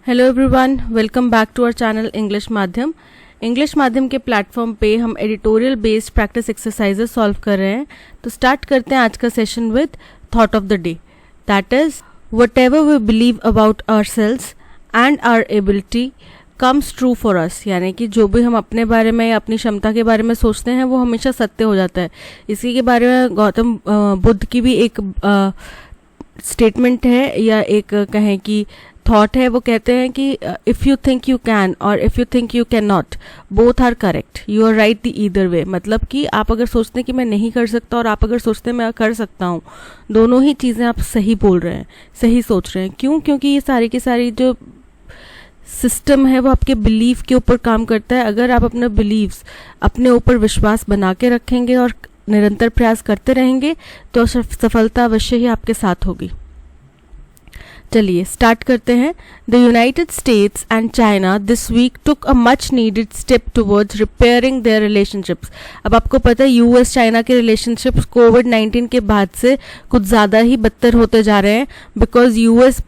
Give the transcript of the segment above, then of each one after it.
Hello everyone, welcome back to our channel English Madhyam. English Madhyam के platform पे हम editorial based practice exercises solve कर रहे हैं। तो स्टार्ट करते हैं आज का session with thought of the day, that is whatever we believe about ourselves and our ability comes true for us. यानी कि जो भी हम अपने बारे में या अपनी क्षमता के बारे में सोचते हैं वो हमेशा सत्य हो जाता है। इसी के बारे में गौतम बुद्ध की भी एक स्टेटमेंट है या एक कहें कि थॉट है। वो कहते हैं कि if you think you can और if you think you can not, both are correct, you are right the either way. मतलब कि आप अगर सोचते हैं कि मैं नहीं कर सकता और आप अगर सोचते हैं मैं कर सकता हूँ, दोनों ही चीज़ें आप सही बोल रहे हैं, सही सोच रहे हैं। क्यों? क्योंकि ये सारी की सारी जो सिस्टम है वो आपके बिलीफ के ऊपर काम करता है। अगर आप अपना बिलीव्स, अपने ऊपर विश्वास बना के रखेंगे और निरंतर प्रयास करते रहेंगे तो सफलता अवश्य ही आपके साथ होगी। चलिए स्टार्ट करते हैं। The United States and China this week took a much needed step towards repairing their relationships. अब आपको पता है यूएस चाइना के रिलेशनशिप्स कोविड-19 के बाद से कुछ ज़्यादा ही बदतर होते जा रहे हैं, बिकॉज यूएस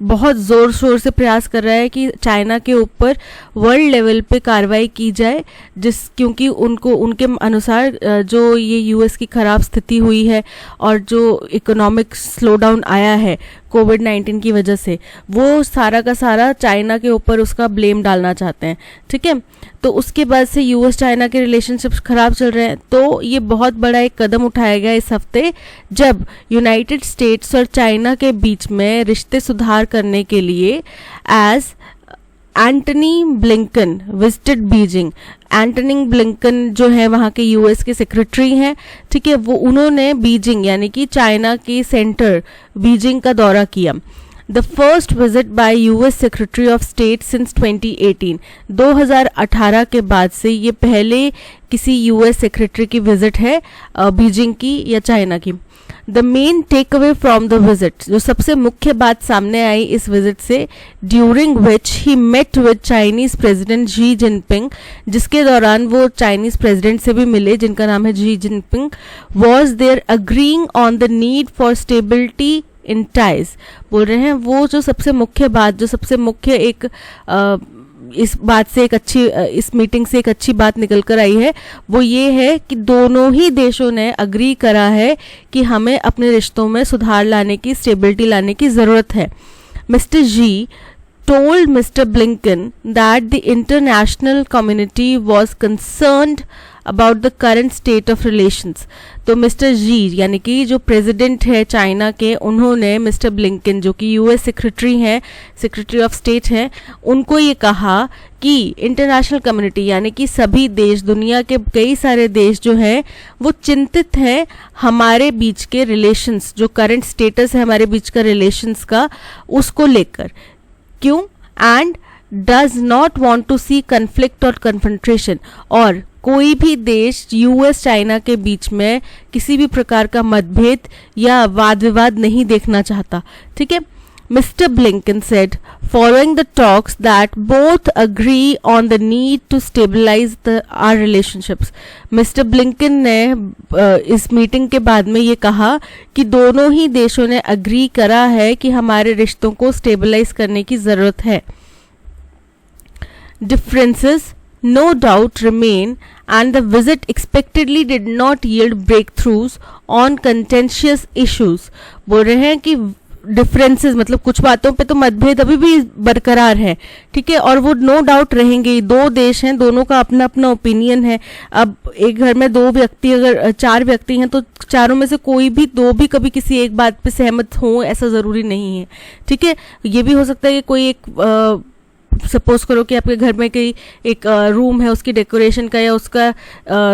बहुत ज़ोर शोर से प्रयास कर रहा है कि चाइना के ऊपर वर्ल्ड लेवल पे कार्रवाई की जाए, क्योंकि उनके अनुसार जो ये यूएस की ख़राब स्थिति हुई है और जो इकोनॉमिक स्लोडाउन आया है कोविड-19 की वजह से, वो सारा का सारा चाइना के ऊपर उसका ब्लेम डालना चाहते हैं। ठीक है, तो उसके बाद से यूएस चाइना के रिलेशनशिप्स खराब चल रहे हैं। तो ये बहुत बड़ा एक कदम उठाया गया इस हफ्ते, जब यूनाइटेड स्टेट्स और चाइना के बीच में रिश्ते सुधार करने के लिए as Antony Blinken visited Beijing. Antony Blinken जो है वहाँ के यूएस के सेक्रेटरी हैं, ठीक है, वो उन्होंने बीजिंग यानी कि चाइना की सेंटर बीजिंग का दौरा किया। The first visit by US secretary of state since 2018। 2018 के बाद से ये पहले किसी यूएस सेक्रेटरी की विजिट है बीजिंग की या चाइना की। The main takeaway from the visit, जो सबसे मुख्य बात सामने आई इस विजिट से, during which he met with Chinese president Xi Jinping, जिसके दौरान वो चाइनीज प्रेसिडेंट से भी मिले जिनका नाम है Xi Jinping, was their agreeing on the need for stability in ties. बोल रहे हैं वो जो सबसे मुख्य बात, जो सबसे मुख्य एक इस बात से एक अच्छी इस मीटिंग से एक अच्छी बात निकल कर आई है, वो ये है कि दोनों ही देशों ने अग्री करा है कि हमें अपने रिश्तों में सुधार लाने की, स्टेबिलिटी लाने की ज़रूरत है। Mister ji told Mr. Blinken that the international community was concerned about the current state of relations। तो मिस्टर जी यानी कि जो प्रेसिडेंट है चाइना के, उन्होंने मिस्टर ब्लिंकन जो कि यूएस सेक्रेटरी हैं, सेक्रेटरी ऑफ स्टेट हैं, उनको ये कहा कि इंटरनेशनल कम्युनिटी यानी कि सभी देश, दुनिया के कई सारे देश जो हैं वो चिंतित हैं हमारे बीच के रिलेशंस, जो करंट स्टेटस है हमारे बीच का रिलेशंस का, उसको लेकर। क्यों? And does not want to see conflict और कन्फ्रंट्रेशन। और कोई भी देश यूएस चाइना के बीच में किसी भी प्रकार का मतभेद या वाद विवाद नहीं देखना चाहता। ठीक है, Mr. Blinken said following the talks that both agree on the need to stabilize our relationships। Mr. Blinken ने इस मीटिंग के बाद में ये कहा कि दोनों ही देशों ने अग्री करा है कि हमारे रिश्तों को स्टेबलाइज करने की ज़रूरत है। Differences no doubt remain and the visit expectedly did not yield breakthroughs on contentious issues। बोल रहे हैं कि डिफरेंसेस मतलब कुछ बातों पे तो मतभेद अभी भी बरकरार है, ठीक है, और वो नो डाउट रहेंगे। दो देश हैं, दोनों का अपना अपना ओपिनियन है। अब एक घर में दो व्यक्ति, अगर चार व्यक्ति हैं तो चारों में से कोई भी दो भी कभी किसी एक बात पे सहमत हो ऐसा ज़रूरी नहीं है। ठीक है, ये भी हो सकता है कि कोई एक सपोज करो कि आपके घर में कोई एक रूम है, उसकी डेकोरेशन का या उसका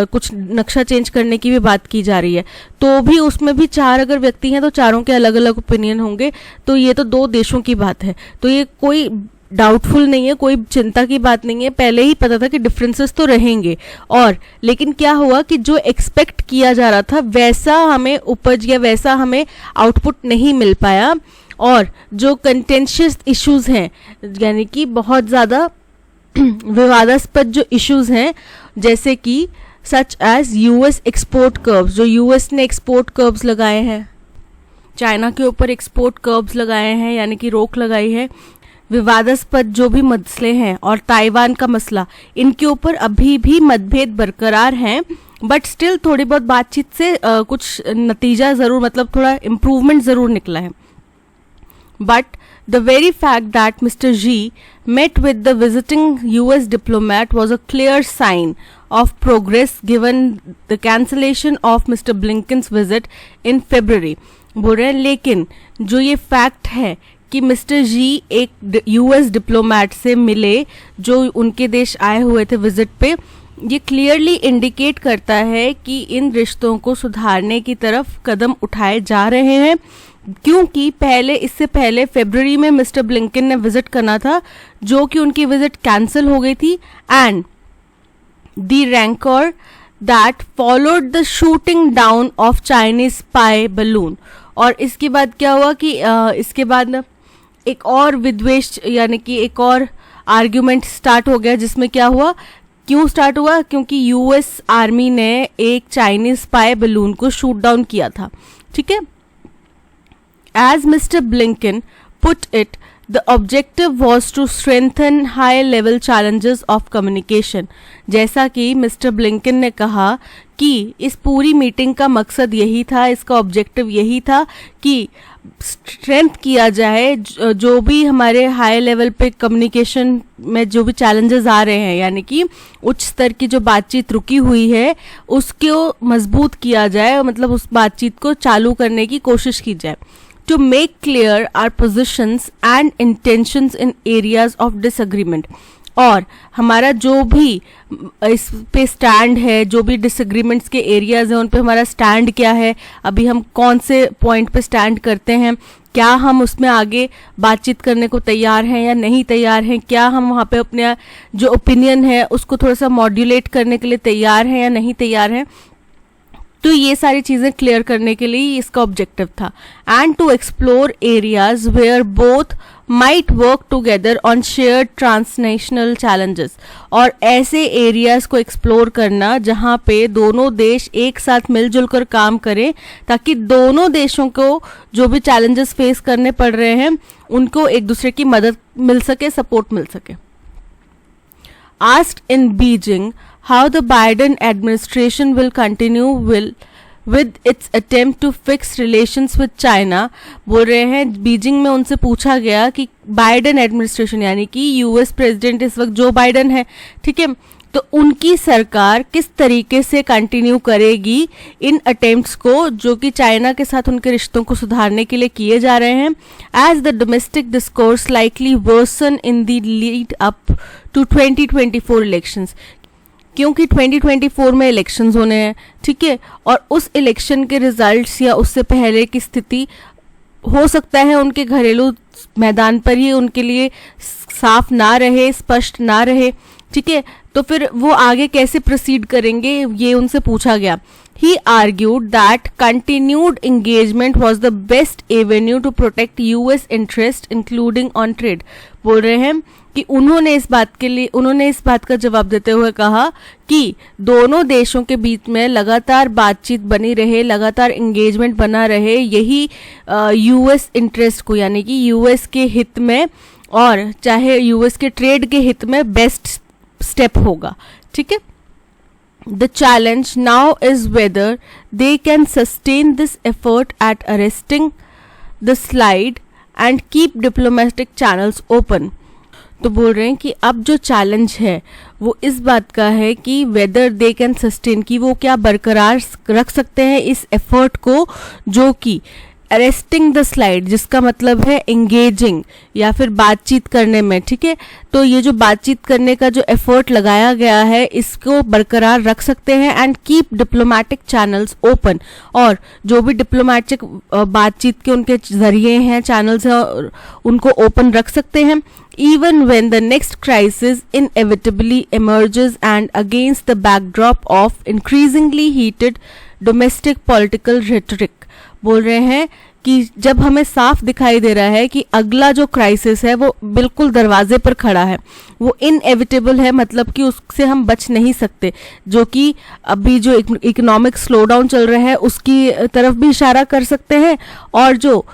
कुछ नक्शा चेंज करने की भी बात की जा रही है, तो भी उसमें भी चार अगर व्यक्ति हैं तो चारों के अलग अलग ओपिनियन होंगे। तो ये तो दो देशों की बात है, तो ये कोई डाउटफुल नहीं है, कोई चिंता की बात नहीं है। पहले ही पता था कि डिफरेंसेस तो रहेंगे, और लेकिन क्या हुआ कि जो एक्सपेक्ट किया जा रहा था वैसा हमें उपज या वैसा हमें आउटपुट नहीं मिल पाया। और जो कंटेंशियस इश्यूज हैं यानी कि बहुत ज़्यादा विवादास्पद जो इश्यूज हैं, जैसे कि such as US export curbs, जो यूएस ने एक्सपोर्ट कर्व्स लगाए हैं, चाइना के ऊपर एक्सपोर्ट कर्व्स लगाए हैं यानी कि रोक लगाई है, विवादास्पद जो भी मसले हैं और ताइवान का मसला, इनके ऊपर अभी भी मतभेद बरकरार हैं, बट स्टिल थोड़ी बहुत बातचीत से कुछ नतीजा ज़रूर, मतलब थोड़ा इम्प्रूवमेंट ज़रूर निकला है. But the very fact that Mr. Xi met with the visiting US diplomat was a clear sign of progress given the cancellation of Mr. Blinken's visit in February. बोल रहे हैं लेकिन जो ये फैक्ट है कि मिस्टर जी एक यूएस डिप्लोमेट से मिले जो उनके देश आए हुए थे विजिट पे, ये क्लियरली इंडिकेट करता है कि इन रिश्तों को सुधारने की तरफ कदम उठाए जा रहे हैं. क्योंकि इससे पहले फरवरी में मिस्टर ब्लिंकन ने विजिट करना था, जो कि उनकी विजिट कैंसिल हो गई थी, and the ranker that followed the shooting down of Chinese spy balloon. और इसके बाद क्या हुआ कि इसके बाद एक और विद्वेष यानी कि एक और आर्ग्यूमेंट स्टार्ट हो गया, जिसमें क्या हुआ, क्यों स्टार्ट हुआ, क्योंकि यूएस आर्मी ने एक चाइनीज स्पाई बलून को शूट डाउन किया था. ठीक है. As Mr. Blinken put it, the objective was to strengthen high-level challenges of communication. जैसा कि मिस्टर ब्लिंकन ने कहा कि इस पूरी मीटिंग का मकसद यही था, इसका ऑब्जेक्टिव यही था कि स्ट्रेंथ किया जाए जो भी हमारे हाई लेवल पे कम्युनिकेशन में जो भी चैलेंजेस आ रहे हैं, यानी कि उच्च स्तर की जो बातचीत रुकी हुई है उसको मजबूत किया जाए, मतलब उस बातचीत को चालू करने की कोशिश की जाए. To make clear our positions and intentions in areas of disagreement. और हमारा जो भी इस पे स्टैंड है, जो भी डिसएग्रीमेंट्स के एरियाज हैं उन पे हमारा स्टैंड क्या है, अभी हम कौन से पॉइंट पे स्टैंड करते हैं, क्या हम उसमें आगे बातचीत करने को तैयार हैं या नहीं तैयार हैं, क्या हम वहाँ पे अपने जो ओपिनियन है उसको थोड़ा सा मॉड्यूलेट करने के लिए तैयार हैं या नहीं तैयार हैं. तो ये सारी चीज़ें क्लियर करने के लिए इसका ऑब्जेक्टिव था. And to explore areas where both might work together on shared transnational challenges. और ऐसे एरियाज को एक्सप्लोर करना जहाँ पे दोनों देश एक साथ मिलजुल कर काम करें, ताकि दोनों देशों को जो भी चैलेंजेस फेस करने पड़ रहे हैं उनको एक दूसरे की मदद मिल सके, सपोर्ट मिल सके. Asked in Beijing how the Biden administration will continue with its attempt to fix relations with China, बोल रहे हैं बीजिंग में उनसे पूछा गया कि बाइडन एडमिनिस्ट्रेशन यानी कि यूएस प्रेसिडेंट इस वक्त जो बाइडन है, ठीक है, तो उनकी सरकार किस तरीके से कंटिन्यू करेगी इन अटेम्प्ट्स को जो कि चाइना के साथ उनके रिश्तों को सुधारने के लिए किए जा रहे हैं. As the domestic discourse likely worsen in the lead up to 2024 elections, क्योंकि 2024 में इलेक्शंस होने हैं, ठीक है, और उस इलेक्शन के रिजल्ट्स या उससे पहले की स्थिति हो सकता है उनके घरेलू मैदान पर ही उनके लिए साफ ना रहे, स्पष्ट ना रहे, ठीक है, तो फिर वो आगे कैसे प्रोसीड करेंगे ये उनसे पूछा गया. He argued that continued engagement was the best avenue to protect US interest including on trade. बोल रहे हैं कि उन्होंने इस बात का जवाब देते हुए कहा कि दोनों देशों के बीच में लगातार बातचीत बनी रहे, लगातार एंगेजमेंट बना रहे, यही यूएस इंटरेस्ट को यानी कि यूएस के हित में और चाहे यूएस के ट्रेड के हित में बेस्ट स्टेप होगा. ठीक है. The challenge now is whether they can sustain this effort at arresting the slide and keep diplomatic channels open. तो बोल रहे हैं कि अब जो चैलेंज है वो इस बात का है कि वेदर दे कैन सस्टेन, कि वो क्या बरकरार रख सकते हैं इस एफर्ट को जो कि अरेस्टिंग द स्लाइड, जिसका मतलब है एंगेजिंग या फिर बातचीत करने में. ठीक है, तो ये जो बातचीत करने का जो एफर्ट लगाया गया है इसको बरकरार रख सकते हैं. And keep diplomatic channels open, और जो भी डिप्लोमेटिक बातचीत के उनके जरिए हैं, चैनल्स हैं, उनको ओपन रख सकते हैं. Even when the next crisis inevitably emerges and against the backdrop of increasingly heated domestic political rhetoric. बोल रहे हैं कि जब हमें साफ दिखाई दे रहा है कि अगला जो क्राइसिस है वो बिल्कुल दरवाजे पर खड़ा है, वो इनएविटेबल है, मतलब कि उससे हम बच नहीं सकते, जो कि अभी जो इकोनॉमिक स्लो डाउन चल रहा है उसकी तरफ भी इशारा कर सकते हैं, और जो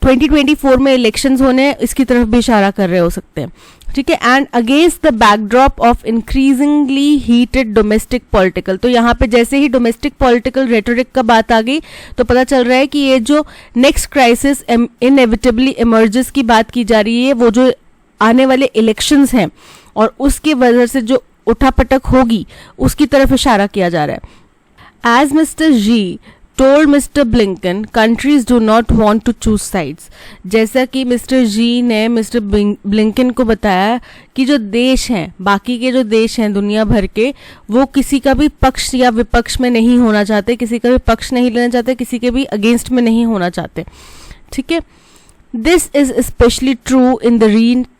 2024 में इलेक्शंस होने, इसकी तरफ भी इशारा कर रहे हो सकते हैं, ठीक है। And against the backdrop of increasingly heated domestic political, तो यहाँ पे जैसे ही डोमेस्टिक पॉलिटिकल रेटोरिक का बात आ गई तो पता चल रहा है कि ये जो नेक्स्ट क्राइसिस इनएविटेबली इमर्जेस की बात की जा रही है, वो जो आने वाले इलेक्शंस हैं और उसकी वजह से जो उठापटक होगी उसकी तरफ इशारा किया जा रहा है। As mister ji told Mr. Blinken, countries do not want to choose sides. जैसा कि मिस्टर जी ने मिस्टर ब्लिंकन को बताया कि जो देश हैं, बाकी के जो देश हैं दुनिया भर के, वो किसी का भी पक्ष या विपक्ष में नहीं होना चाहते, किसी का भी पक्ष नहीं लेना चाहते, किसी के भी अगेंस्ट में नहीं होना चाहते, ठीक है। This is especially true in the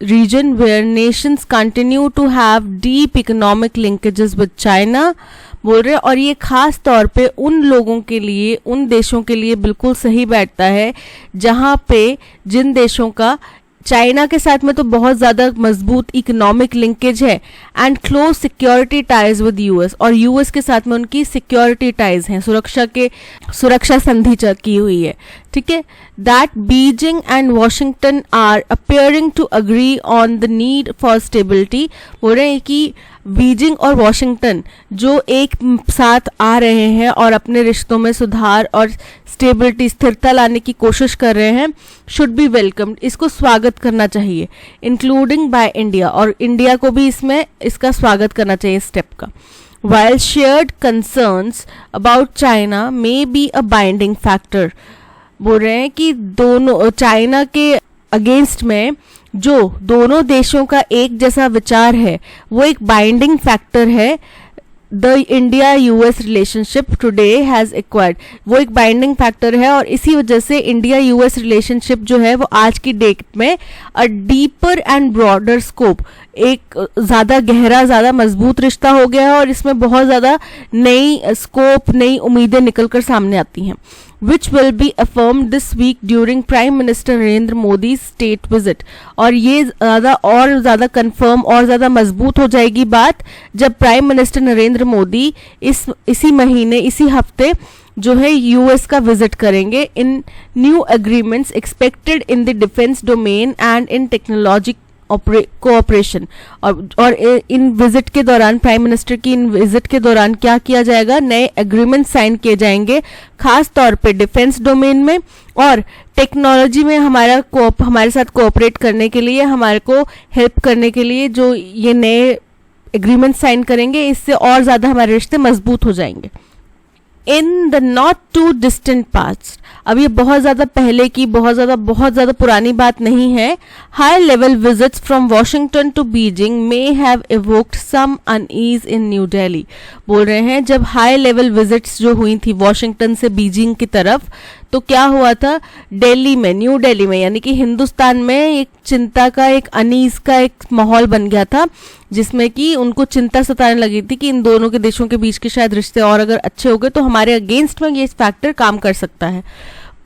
region where nations continue to have deep economic linkages with China, बोल रहे, और ये खास तौर पे उन लोगों के लिए, उन देशों के लिए बिल्कुल सही बैठता है जहाँ पे जिन देशों का चाइना के साथ में तो बहुत ज़्यादा मजबूत इकोनॉमिक लिंकेज है and close security ties with US, और यूएस के साथ में उनकी सिक्योरिटी टाइज हैं, सुरक्षा संधि की हुई है, ठीक है। That Beijing and Washington are appearing to agree on the need for stability, बोल रहे हैं कि बीजिंग और वॉशिंगटन जो एक साथ आ रहे हैं और अपने रिश्तों में सुधार और स्टेबिलिटी, स्थिरता लाने की कोशिश कर रहे हैं, शुड बी वेलकम्ड, इसको स्वागत करना चाहिए, इंक्लूडिंग बाय इंडिया, और इंडिया को भी इसमें इसका स्वागत करना चाहिए स्टेप का। While shared concerns about China may be a binding factor, बोल रहे हैं कि दोनों चाइना के अगेंस्ट में जो दोनों देशों का एक जैसा विचार है वो एक बाइंडिंग फैक्टर है। The India US relationship today has acquired, वो एक बाइंडिंग फैक्टर है और इसी वजह से इंडिया यूएस रिलेशनशिप जो है वो आज की डेट में a deeper and broader scope, एक ज़्यादा गहरा, ज़्यादा मजबूत रिश्ता हो गया है और इसमें बहुत ज़्यादा नई स्कोप, नई उम्मीदें निकलकर सामने आती हैं, which will be affirmed this week during Prime Minister Narendra Modi state visit, और ये ज़्यादा कंफर्म और ज़्यादा मजबूत हो जाएगी बात जब प्राइम मिनिस्टर नरेंद्र मोदी इसी महीने, इसी हफ्ते जो है यूएस का विजिट करेंगे इन new agreements expected in the defence domain and in technology cooperation. और इन विजिट के दौरान, प्राइम मिनिस्टर की इन विजिट के दौरान क्या किया जाएगा, नए एग्रीमेंट साइन किए जाएंगे, खास तौर पे डिफेंस डोमेन में और टेक्नोलॉजी में हमारे साथ कोऑपरेट करने के लिए, हमारे को हेल्प करने के लिए जो ये नए एग्रीमेंट साइन करेंगे, इससे और ज़्यादा हमारे रिश्ते मजबूत हो जाएंगे। In the not too distant past, अब ये बहुत ज़्यादा पहले की, बहुत ज़्यादा पुरानी बात नहीं है। High level visits from Washington to Beijing may have evoked some unease in New Delhi, बोल रहे हैं जब हाई लेवल विजिट्स जो हुई थी वॉशिंगटन से बीजिंग की तरफ, तो क्या हुआ था दिल्ली में, न्यू दिल्ली में, यानी कि हिंदुस्तान में एक चिंता का, एक अनीस का एक माहौल बन गया था, जिसमें कि उनको चिंता सताने लगी थी कि इन दोनों के देशों के बीच के शायद रिश्ते और अगर अच्छे हो गए तो हमारे अगेंस्ट में ये फैक्टर काम कर सकता है।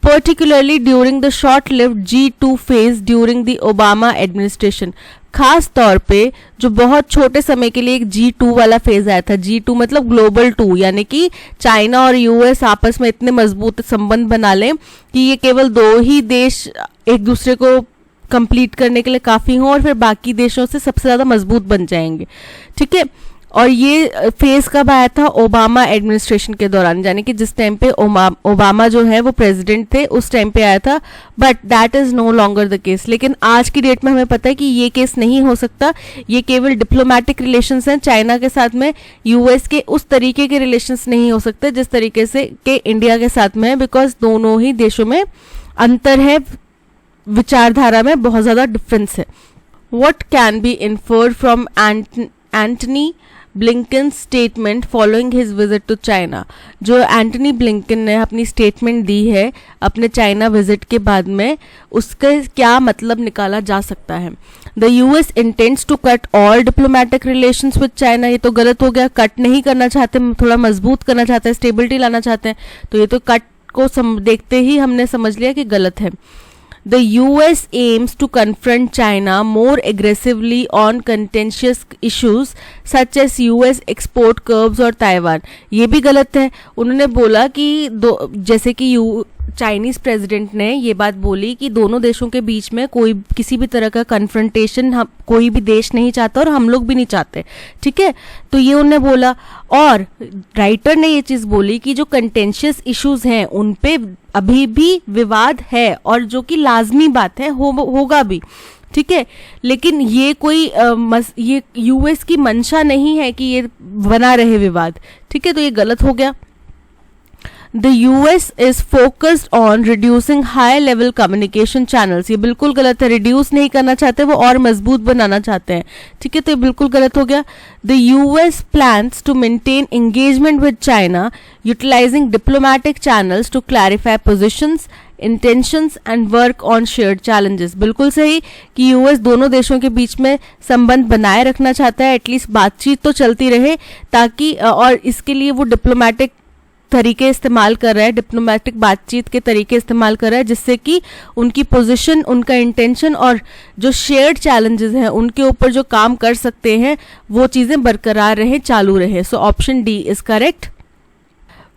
Particularly during the short lived G2 phase during the Obama administration, खास तौर पे जो बहुत छोटे समय के लिए एक G2 वाला फेज आया था। G2 मतलब ग्लोबल 2, यानी कि चाइना और यूएस आपस में इतने मजबूत संबंध बना लें कि ये केवल दो ही देश एक दूसरे को कंप्लीट करने के लिए काफ़ी हों और फिर बाकी देशों से सबसे ज़्यादा मजबूत बन जाएंगे, ठीक है। और ये फेज कब आया था, ओबामा एडमिनिस्ट्रेशन के दौरान, यानी कि जिस टाइम पे ओबामा जो है वो प्रेसिडेंट थे उस टाइम पे आया था, but that is no longer the case. लेकिन आज की डेट में हमें पता है कि ये केस नहीं हो सकता, ये केवल डिप्लोमेटिक रिलेशंस हैं चाइना के साथ में, यूएस के उस तरीके के रिलेशंस नहीं हो सकते जिस तरीके से के इंडिया के साथ में है, बिकॉज दोनों ही देशों में अंतर है, विचारधारा में बहुत ज़्यादा डिफरेंस है। What can be inferred from Antony Blinken statement following his visit to China, जो एंटनी ब्लिंकन ने अपनी स्टेटमेंट दी है अपने चाइना विजिट के बाद में, उसका क्या मतलब निकाला जा सकता है। The US intends to cut all diplomatic relations with China, ये तो गलत हो गया, कट नहीं करना चाहते, थोड़ा मजबूत करना चाहते हैं, स्टेबिलिटी लाना चाहते हैं, तो ये तो कट को देखते ही हमने समझ लिया कि गलत है। The US aims to confront China more aggressively on contentious issues such as US export curbs और ताइवान, ये भी गलत है। उन्होंने बोला कि जैसे कि चाइनीज प्रेसिडेंट ने ये बात बोली कि दोनों देशों के बीच में कोई किसी भी तरह का कन्फ्रंटेशन कोई भी देश नहीं चाहता और हम लोग भी नहीं चाहते, ठीक है। तो ये उन्होंने बोला, और राइटर ने ये चीज बोली कि जो कंटेंशियस इश्यूज हैं उन पे अभी भी विवाद है और जो कि लाजमी बात है, होगा भी, ठीक है। लेकिन ये कोई ये यूएस की मंशा नहीं है कि ये बना रहे विवाद, ठीक है। तो ये गलत हो गया। The US is focused on reducing high level communication channels, ये बिल्कुल गलत है, रिड्यूस नहीं करना चाहते, वो और मजबूत बनाना चाहते हैं, ठीक है। तो ये बिल्कुल गलत हो गया। The US plans to maintain engagement with China utilizing diplomatic channels to clarify positions, intentions and work on shared challenges, बिल्कुल सही कि यूएस दोनों देशों के बीच में संबंध बनाए रखना चाहता है, एटलीस्ट बातचीत तो चलती रहे, ताकि और इसके लिए वो डिप्लोमेटिक तरीके इस्तेमाल कर रहा है, डिप्लोमेटिक बातचीत के तरीके इस्तेमाल कर रहा है, जिससे कि उनकी पोजीशन, उनका इंटेंशन और जो शेयर्ड चैलेंजेस हैं उनके ऊपर जो काम कर सकते हैं वो चीजें बरकरार रहे, चालू रहे। So option D is correct.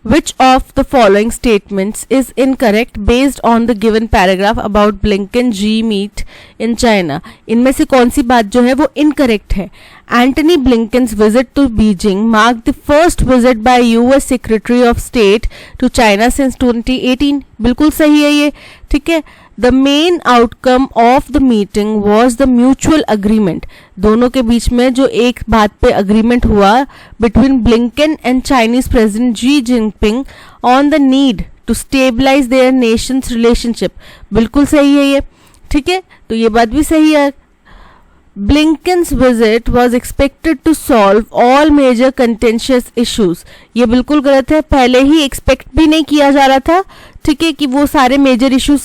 Which of the following statements is incorrect based on the given paragraph about Blinken G meet in China? इनमें से कौन सी बात जो है वो incorrect है? Antony Blinken's visit to Beijing marked the first visit by US Secretary of State to China since 2018. बिल्कुल सही है ये, ठीक है। The main outcome of the meeting was the mutual agreement. दोनों के बीच में जो एक बात पे agreement हुआ between Blinken and Chinese President Xi Jinping on the need to stabilize their nation's relationship. बिल्कुल सही है ये, ठीक है। तो ये बात भी सही है। Blinken's visit was expected to solve all major contentious issues. ये बिल्कुल गलत है, पहले ही एक्सपेक्ट भी नहीं किया जा रहा था, ठीक है, कि वो सारे मेजर इश्यूज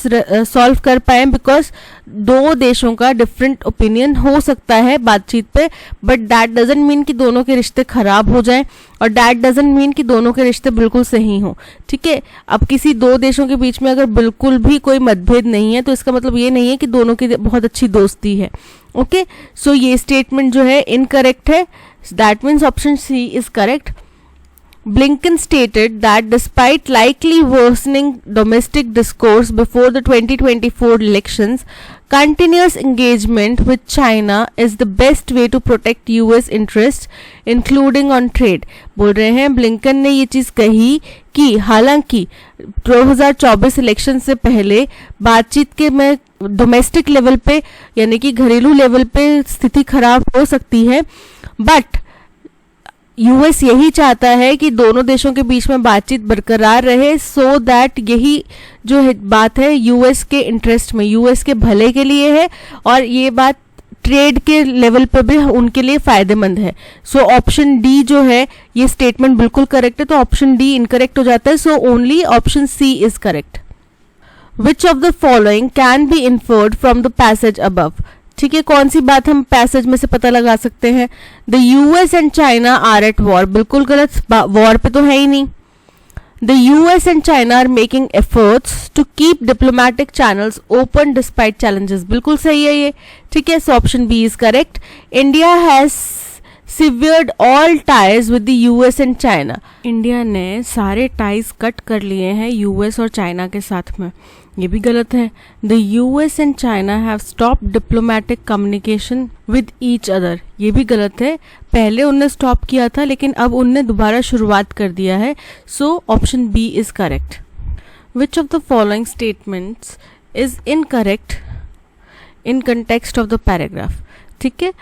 सॉल्व कर पाए, बिकॉज दो देशों का डिफरेंट ओपिनियन हो सकता है बातचीत पे, बट दैट डजंट मीन कि दोनों के रिश्ते खराब हो जाएं, और दैट डजंट मीन कि दोनों के रिश्ते बिल्कुल सही हो, ठीक है। अब किसी दो देशों के बीच में अगर बिल्कुल भी कोई मतभेद नहीं है तो इसका मतलब ये नहीं है कि दोनों की बहुत अच्छी दोस्ती है, ओके। सो ये स्टेटमेंट जो है इनकरेक्ट है, that means option C is correct. Blinken stated that despite likely worsening domestic discourse before the 2024 elections, continuous engagement with China is the best way to protect US interests, including on trade. बोल रहे हैं Blinken ने ये चीज कही कि हालांकि 2024 election से पहले बातचीत के में डोमेस्टिक लेवल पे यानी कि घरेलू लेवल पे स्थिति खराब हो सकती है, बट यूएस यही चाहता है कि दोनों देशों के बीच में बातचीत बरकरार रहे, सो दैट यही जो है बात है यूएस के इंटरेस्ट में, यूएस के भले के लिए है, और ये बात ट्रेड के लेवल पर भी उनके लिए फायदेमंद है। सो ऑप्शन डी जो है ये स्टेटमेंट बिल्कुल करेक्ट है, तो ऑप्शन डी इनकरेक्ट हो जाता है। So only option C is correct. Which of the following can be inferred from the passage above? ठीक है, कौन सी बात हम पैसेज में से पता लगा सकते हैं? The US and China are at war, बिल्कुल गलत, वॉर पे तो है ही नहीं। The US and China are making efforts to keep diplomatic channels open despite challenges, बिल्कुल सही है ये, ठीक है। So option B is correct. India has severed all ties with the US and China. India ने सारे टाइज कट कर लिए हैं यूएस और चाइना के साथ में, ये भी गलत है। The US and China have stopped diplomatic communication with each other, ये भी गलत है। पहले उनने स्टॉप किया था लेकिन अब उनने दोबारा शुरुआत कर दिया है। So option B is correct. Which of the following statements is incorrect in context of the paragraph? ठीक है,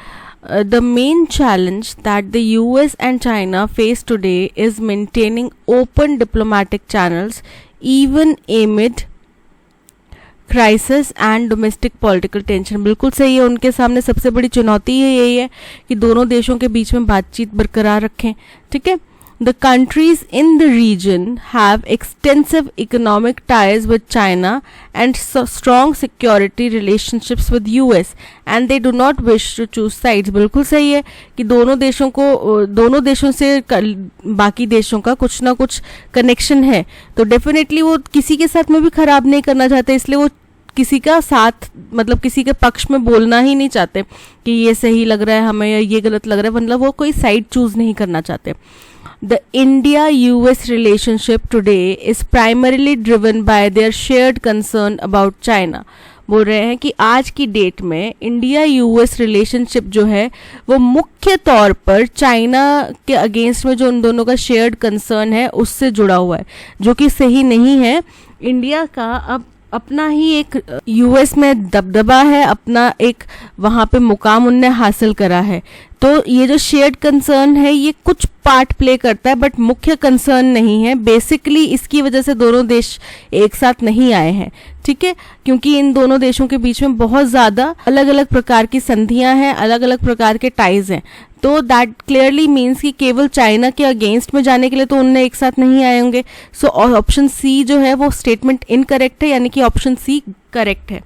the main challenge that the US and China face today is maintaining open diplomatic channels even amid crisis and domestic political tension, बिल्कुल सही है। उनके सामने सबसे बड़ी चुनौती यही है कि दोनों देशों के बीच में बातचीत बरकरार रखें, ठीक है। The countries in the region have extensive economic ties with China and strong security relationships with US and they do not wish to choose sides, बिल्कुल सही है कि दोनों देशों से बाकी देशों का कुछ ना कुछ कनेक्शन है, तो डेफिनेटली वो किसी के साथ में भी खराब नहीं करना चाहते, इसलिए वो किसी का साथ, मतलब किसी के पक्ष में बोलना ही नहीं चाहते कि ये सही लग रहा है हमें या ये गलत लग रहा है, मतलब वो कोई साइड चूज नहीं करना चाहते. The India-US relationship today is primarily driven by their shared concern about China. बोल रहे हैं कि आज की डेट में इंडिया यूएस रिलेशनशिप जो है वो मुख्य तौर पर चाइना के अगेंस्ट में जो उन दोनों का शेयर्ड कंसर्न है उससे जुड़ा हुआ है, जो कि सही नहीं है. इंडिया का अब अपना ही एक यूएस में दबदबा है, अपना एक वहाँ पे मुकाम उनने हासिल करा है. तो ये जो शेयर्ड कंसर्न है ये कुछ पार्ट प्ले करता है बट मुख्य कंसर्न नहीं है. बेसिकली इसकी वजह से दोनों देश एक साथ नहीं आए हैं, ठीक है, क्योंकि इन दोनों देशों के बीच में बहुत ज़्यादा अलग अलग प्रकार की संधियां हैं, अलग अलग प्रकार के टाइज हैं. तो दैट क्लियरली मीन्स कि केवल चाइना के अगेंस्ट में जाने के लिए तो उनने एक साथ नहीं आए होंगे. सो ऑप्शन सी जो है वो स्टेटमेंट इनकरेक्ट है, यानी कि ऑप्शन सी करेक्ट है.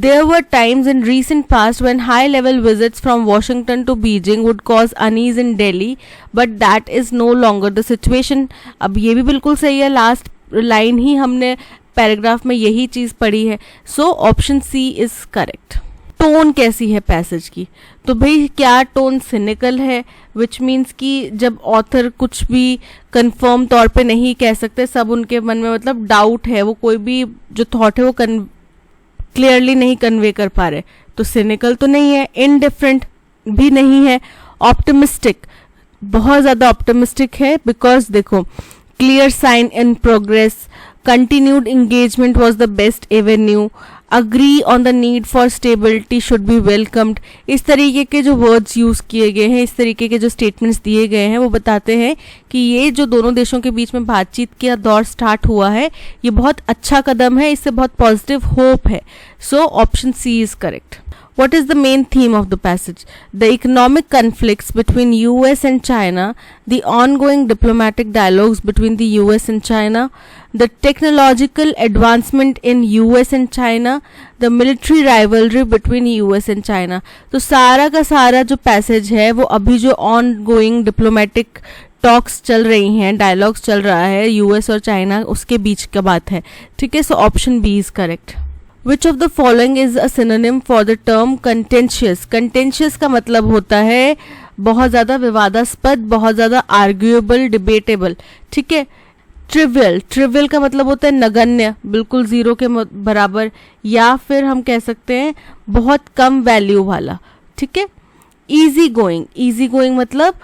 There were times in recent past when high-level visits from Washington to Beijing would cause unease in Delhi, but that is no longer the situation. अब ये भी बिल्कुल सही है, लास्ट लाइन ही हमने पैराग्राफ में यही चीज़ पढ़ी है. So option C is correct. Tone कैसी है पैसेज की? तो भाई क्या टोन सिनिकल है, विच मीन्स कि जब ऑथर कुछ भी कंफर्म तौर पे नहीं कह सकते, सब उनके मन में मतलब डाउट है, वो कोई भी जो थॉट है वो क्लियरली नहीं कन्वे कर पा रहे, तो सिनिकल तो नहीं है. इनडिफरेंट भी नहीं है. ऑप्टिमिस्टिक, बहुत ज़्यादा ऑप्टिमिस्टिक है, बिकॉज देखो clear sign in progress, continued engagement was the best avenue, agree on the need for stability should be welcomed. इस तरीके के जो वर्ड्स यूज़ किए गए हैं, इस तरीके के जो स्टेटमेंट्स दिए गए हैं, वो बताते हैं कि ये जो दोनों देशों के बीच में बातचीत का दौर स्टार्ट हुआ है ये बहुत अच्छा कदम है, इससे बहुत पॉजिटिव होप है. So option C is correct. What is the main theme of the passage? The economic conflicts between US and China, the ongoing diplomatic dialogues between the US and China, the technological advancement in US and China, the military rivalry between US and China. तो सारा का सारा जो passage है वो अभी जो ongoing diplomatic talks चल रही हैं, डायलॉग्स चल रहा है यूएस और चाइना, उसके बीच का बात है, ठीक है. So option B is correct. Which of the following is a synonym for the term contentious? Contentious का मतलब होता है बहुत ज़्यादा विवादास्पद, बहुत ज़्यादा आर्ग्यूएबल, डिबेटेबल, ठीक है. ट्रिवियल, ट्रिवियल का मतलब होता है नगण्य, बिल्कुल जीरो के बराबर, या फिर हम कह सकते हैं बहुत कम वैल्यू वाला, ठीक है. इजी गोइंग, इजी गोइंग मतलब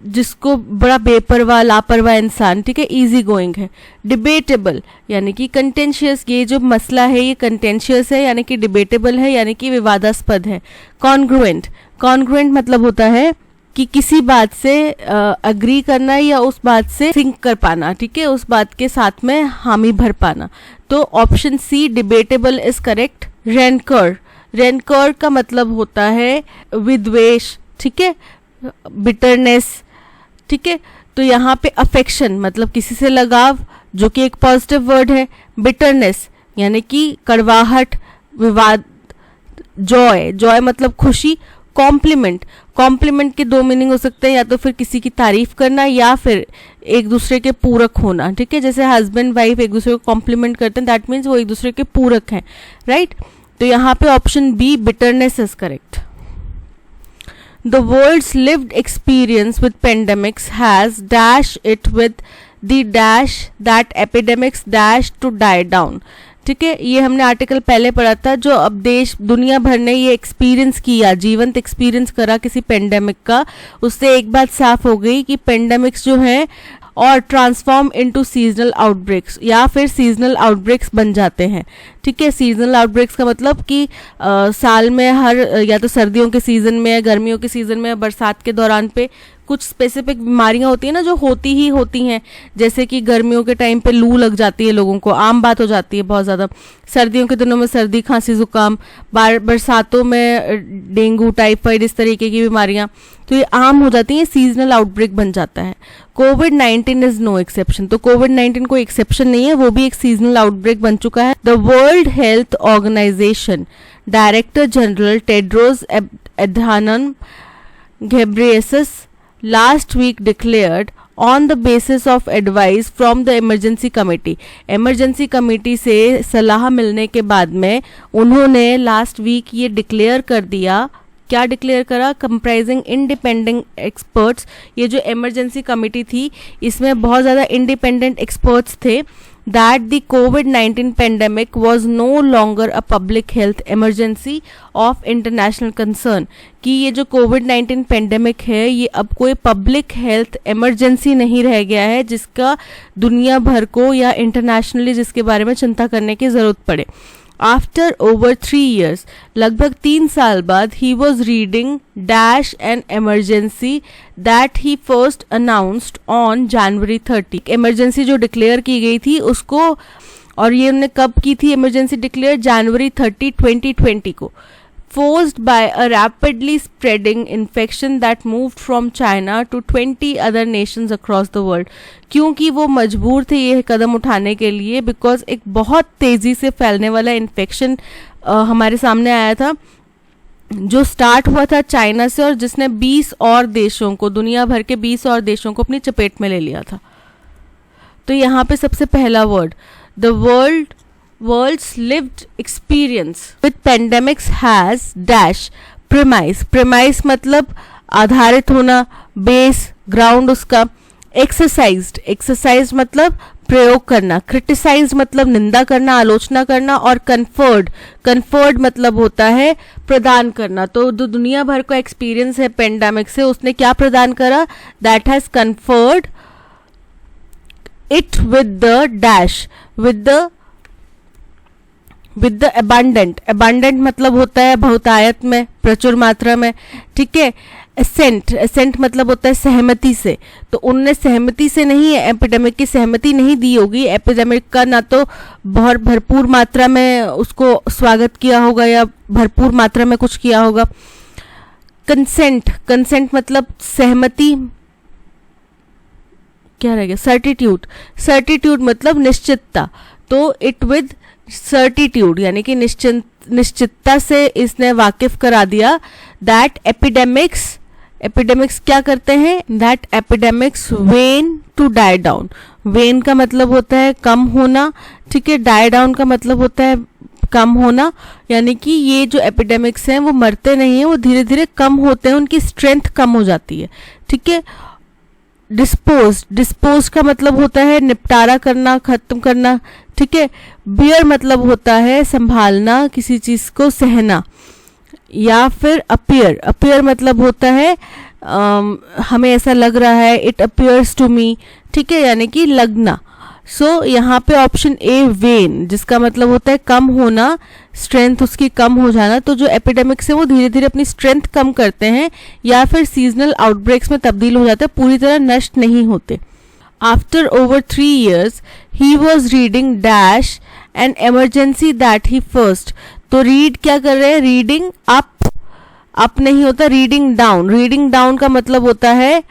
जिसको बड़ा बेपरवाह लापरवाह इंसान, ठीक है, इजी गोइंग है. डिबेटेबल यानी कि कंटेंशियस, ये जो मसला है ये कंटेंशियस है यानी कि डिबेटेबल है यानी कि विवादास्पद है. कॉन्ग्रुएंट, कॉन्ग्रुएंट मतलब होता है कि किसी बात से अग्री करना या उस बात से सिंक कर पाना, ठीक है, उस बात के साथ में हामी भर पाना. तो option C debatable is correct. Rancour, rancour का मतलब होता है विद्वेष, ठीक है, बिटरनेस, ठीक है. तो यहाँ पे अफेक्शन मतलब किसी से लगाव, जो कि एक पॉजिटिव वर्ड है. बिटरनेस यानी कि कड़वाहट, विवाद. जॉय, जॉय मतलब खुशी. कॉम्प्लीमेंट, कॉम्प्लीमेंट के दो मीनिंग हो सकते हैं, या तो फिर किसी की तारीफ करना या फिर एक दूसरे के पूरक होना, ठीक है. जैसे हस्बैंड वाइफ एक दूसरे को कॉम्प्लीमेंट करते हैं, दैट मीन्स वो एक दूसरे के पूरक हैं, राइट. तो यहाँ पे option B bitterness is correct. The world's lived experience with pandemics has dash it with the dash that epidemics dash to die down. ठीक है, ये हमने आर्टिकल पहले पढ़ा था. जो अब देश दुनिया भर ने ये एक्सपीरियंस किया, जीवंत एक्सपीरियंस करा किसी पेंडेमिक का, उससे एक बात साफ हो गई कि पेंडेमिक्स जो हैं और ट्रांसफॉर्म इनटू सीजनल आउटब्रेक्स या फिर सीजनल आउटब्रेक्स बन जाते हैं, ठीक है. सीजनल आउटब्रेक्स का मतलब कि साल में हर या तो सर्दियों के सीज़न में या गर्मियों के सीज़न में, बरसात के दौरान पे कुछ स्पेसिफिक बीमारियां होती हैं ना जो होती ही होती हैं. जैसे कि गर्मियों के टाइम पे लू लग जाती है लोगों को, आम बात हो जाती है बहुत ज़्यादा. सर्दियों के दिनों में सर्दी खांसी जुकाम, बरसातों में डेंगू टाइफाइड, इस तरीके की बीमारियां तो ये आम हो जाती हैं, सीजनल आउटब्रेक बन जाता है. कोविड-19 इज नो एक्सेप्शन. तो कोविड-19 कोई एक्सेप्शन नहीं है, वो भी एक सीजनल आउटब्रेक बन चुका है. The World Health Organization director general Tedros Adhanom Ghebreyesus last week declared on the basis of advice from the emergency committee. Emergency committee से सलाह मिलने के बाद में उन्होंने लास्ट वीक ये डिक्लेयर कर दिया, क्या डिक्लेयर करा, कंप्राइजिंग इंडिपेंडेंट एक्सपर्ट्स। ये जो इमरजेंसी कमेटी थी इसमें बहुत ज़्यादा इंडिपेंडेंट एक्सपर्ट्स थे, दैट द कोविड-19 pandemic was no longer a public health emergency of international concern, कि ये जो कोविड-19 पेंडेमिक है ये अब कोई पब्लिक हेल्थ इमरजेंसी नहीं रह गया है जिसका दुनिया भर को या इंटरनेशनली जिसके बारे में चिंता करने की ज़रूरत पड़े। आफ्टर ओवर 3 years, लगभग 3 साल बाद, he was reading dash N emergency that he first announced on January 30। Emergency जो डिक्लेयर की गई थी उसको, और ये उन्होंने कब की थी इमरजेंसी डिक्लेयर, January 30, 2020 को, forced by a rapidly spreading infection that moved from China to 20 other nations across the world। क्योंकि वो मजबूर थे ये कदम उठाने के लिए, बिकॉज एक बहुत तेज़ी से फैलने वाला इन्फेक्शन हमारे सामने आया था जो स्टार्ट हुआ था चाइना से और जिसने 20 और देशों को, दुनिया भर के 20 और देशों को अपनी चपेट में ले लिया था। तो यहाँ पे सबसे पहला word, the world's lived experience with pandemics has dash premise। premise मतलब आधारित होना, बेस, ग्राउंड उसका। exercised मतलब प्रयोग करना, क्रिटिसाइज मतलब निंदा करना, आलोचना करना, और कन्फर्ड मतलब होता है प्रदान करना। तो जो दुनिया भर का एक्सपीरियंस है पेंडेमिक से, उसने क्या प्रदान करा, that has conferred it with the dash, with the abundant मतलब होता है बहुतायत में, प्रचुर मात्रा में, ठीक है। एसेंट मतलब होता है सहमति से, तो उनने सहमति से नहीं, एपिडेमिक की सहमति नहीं दी होगी, एपिडेमिक का ना तो बहुत भरपूर मात्रा में उसको स्वागत किया होगा या भरपूर मात्रा में कुछ किया होगा। कंसेंट मतलब सहमति, क्या रह गया, सर्टिट्यूड मतलब निश्चितता, तो इट विद सर्टिट्यूड यानी कि निश्चितता से इसने वाकिफ करा दिया दैट एपिडेमिक्स क्या करते हैं, that epidemics wane to die down. Wane का मतलब होता है कम होना, ठीक है, डाई डाउन का मतलब होता है कम होना, यानी कि ये जो एपिडेमिक्स हैं वो मरते नहीं हैं, वो धीरे धीरे कम होते हैं, उनकी स्ट्रेंथ कम हो जाती है, ठीक है। डिस्पोज का मतलब होता है निपटारा करना, खत्म करना, ठीक है। बियर मतलब होता है संभालना, किसी चीज को सहना। या फिर अपियर मतलब होता है हमें ऐसा लग रहा है, इट अपियर्स टू मी, ठीक है, यानी कि लगना। सो यहाँ पे ऑप्शन ए वेन, जिसका मतलब होता है कम होना, स्ट्रेंथ उसकी कम हो जाना। तो जो एपिडेमिक्स है वो धीरे धीरे अपनी स्ट्रेंथ कम करते हैं या फिर सीजनल आउटब्रेक्स में तब्दील हो जाते हैं, पूरी तरह नष्ट नहीं होते। After over 3 years he was reading dash N emergency that he first. तो रीड क्या कर रहे हैं, रीडिंग अप नहीं होता, रीडिंग डाउन का मतलब होता है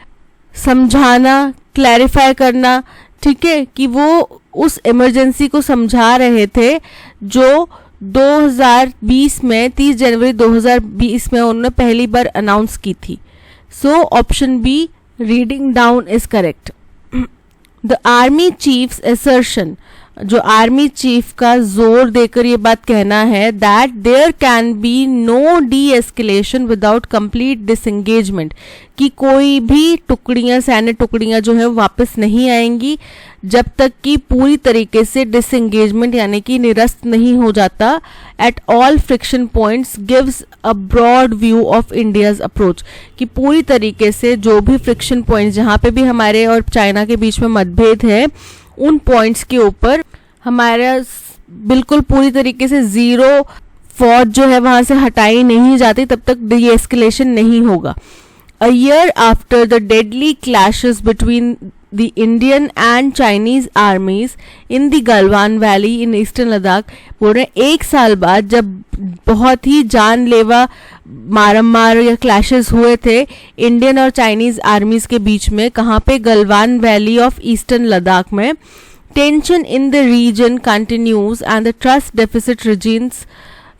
समझाना, क्लैरिफाई करना, ठीक है, कि वो उस इमरजेंसी को समझा रहे थे जो 2020 में 30 जनवरी 2020 में उन्होंने पहली बार अनाउंस की थी। So option B reading down is correct. The army chief's assertion, जो आर्मी चीफ का जोर देकर ये बात कहना है that there can be no de-escalation without complete disengagement, कि कोई भी टुकड़ियां, सैन्य टुकड़ियां जो है वापस नहीं आएंगी जब तक कि पूरी तरीके से डिसएंगेजमेंट यानी कि निरस्त नहीं हो जाता। At all friction points gives a broad view of India's approach, कि पूरी तरीके से जो भी फ्रिक्शन पॉइंट्स जहाँ पे भी हमारे और चाइना के बीच में मतभेद है, उन पॉइंट्स के ऊपर हमारा बिल्कुल पूरी तरीके से जीरो फौज जो है वहां से हटाई नहीं जाती तब तक डी एस्केलेशन नहीं होगा। A year after the deadly clashes between the Indian and Chinese armies in the Galwan Valley in eastern Ladakh, बोल रहे हैं एक साल बाद जब बहुत ही जानलेवा मारमार या क्लैशेस हुए थे इंडियन और चाइनीज आर्मीज के बीच में, कहाँ पे, Galwan valley of eastern Ladakh में। Tension in the region continues and the trust deficit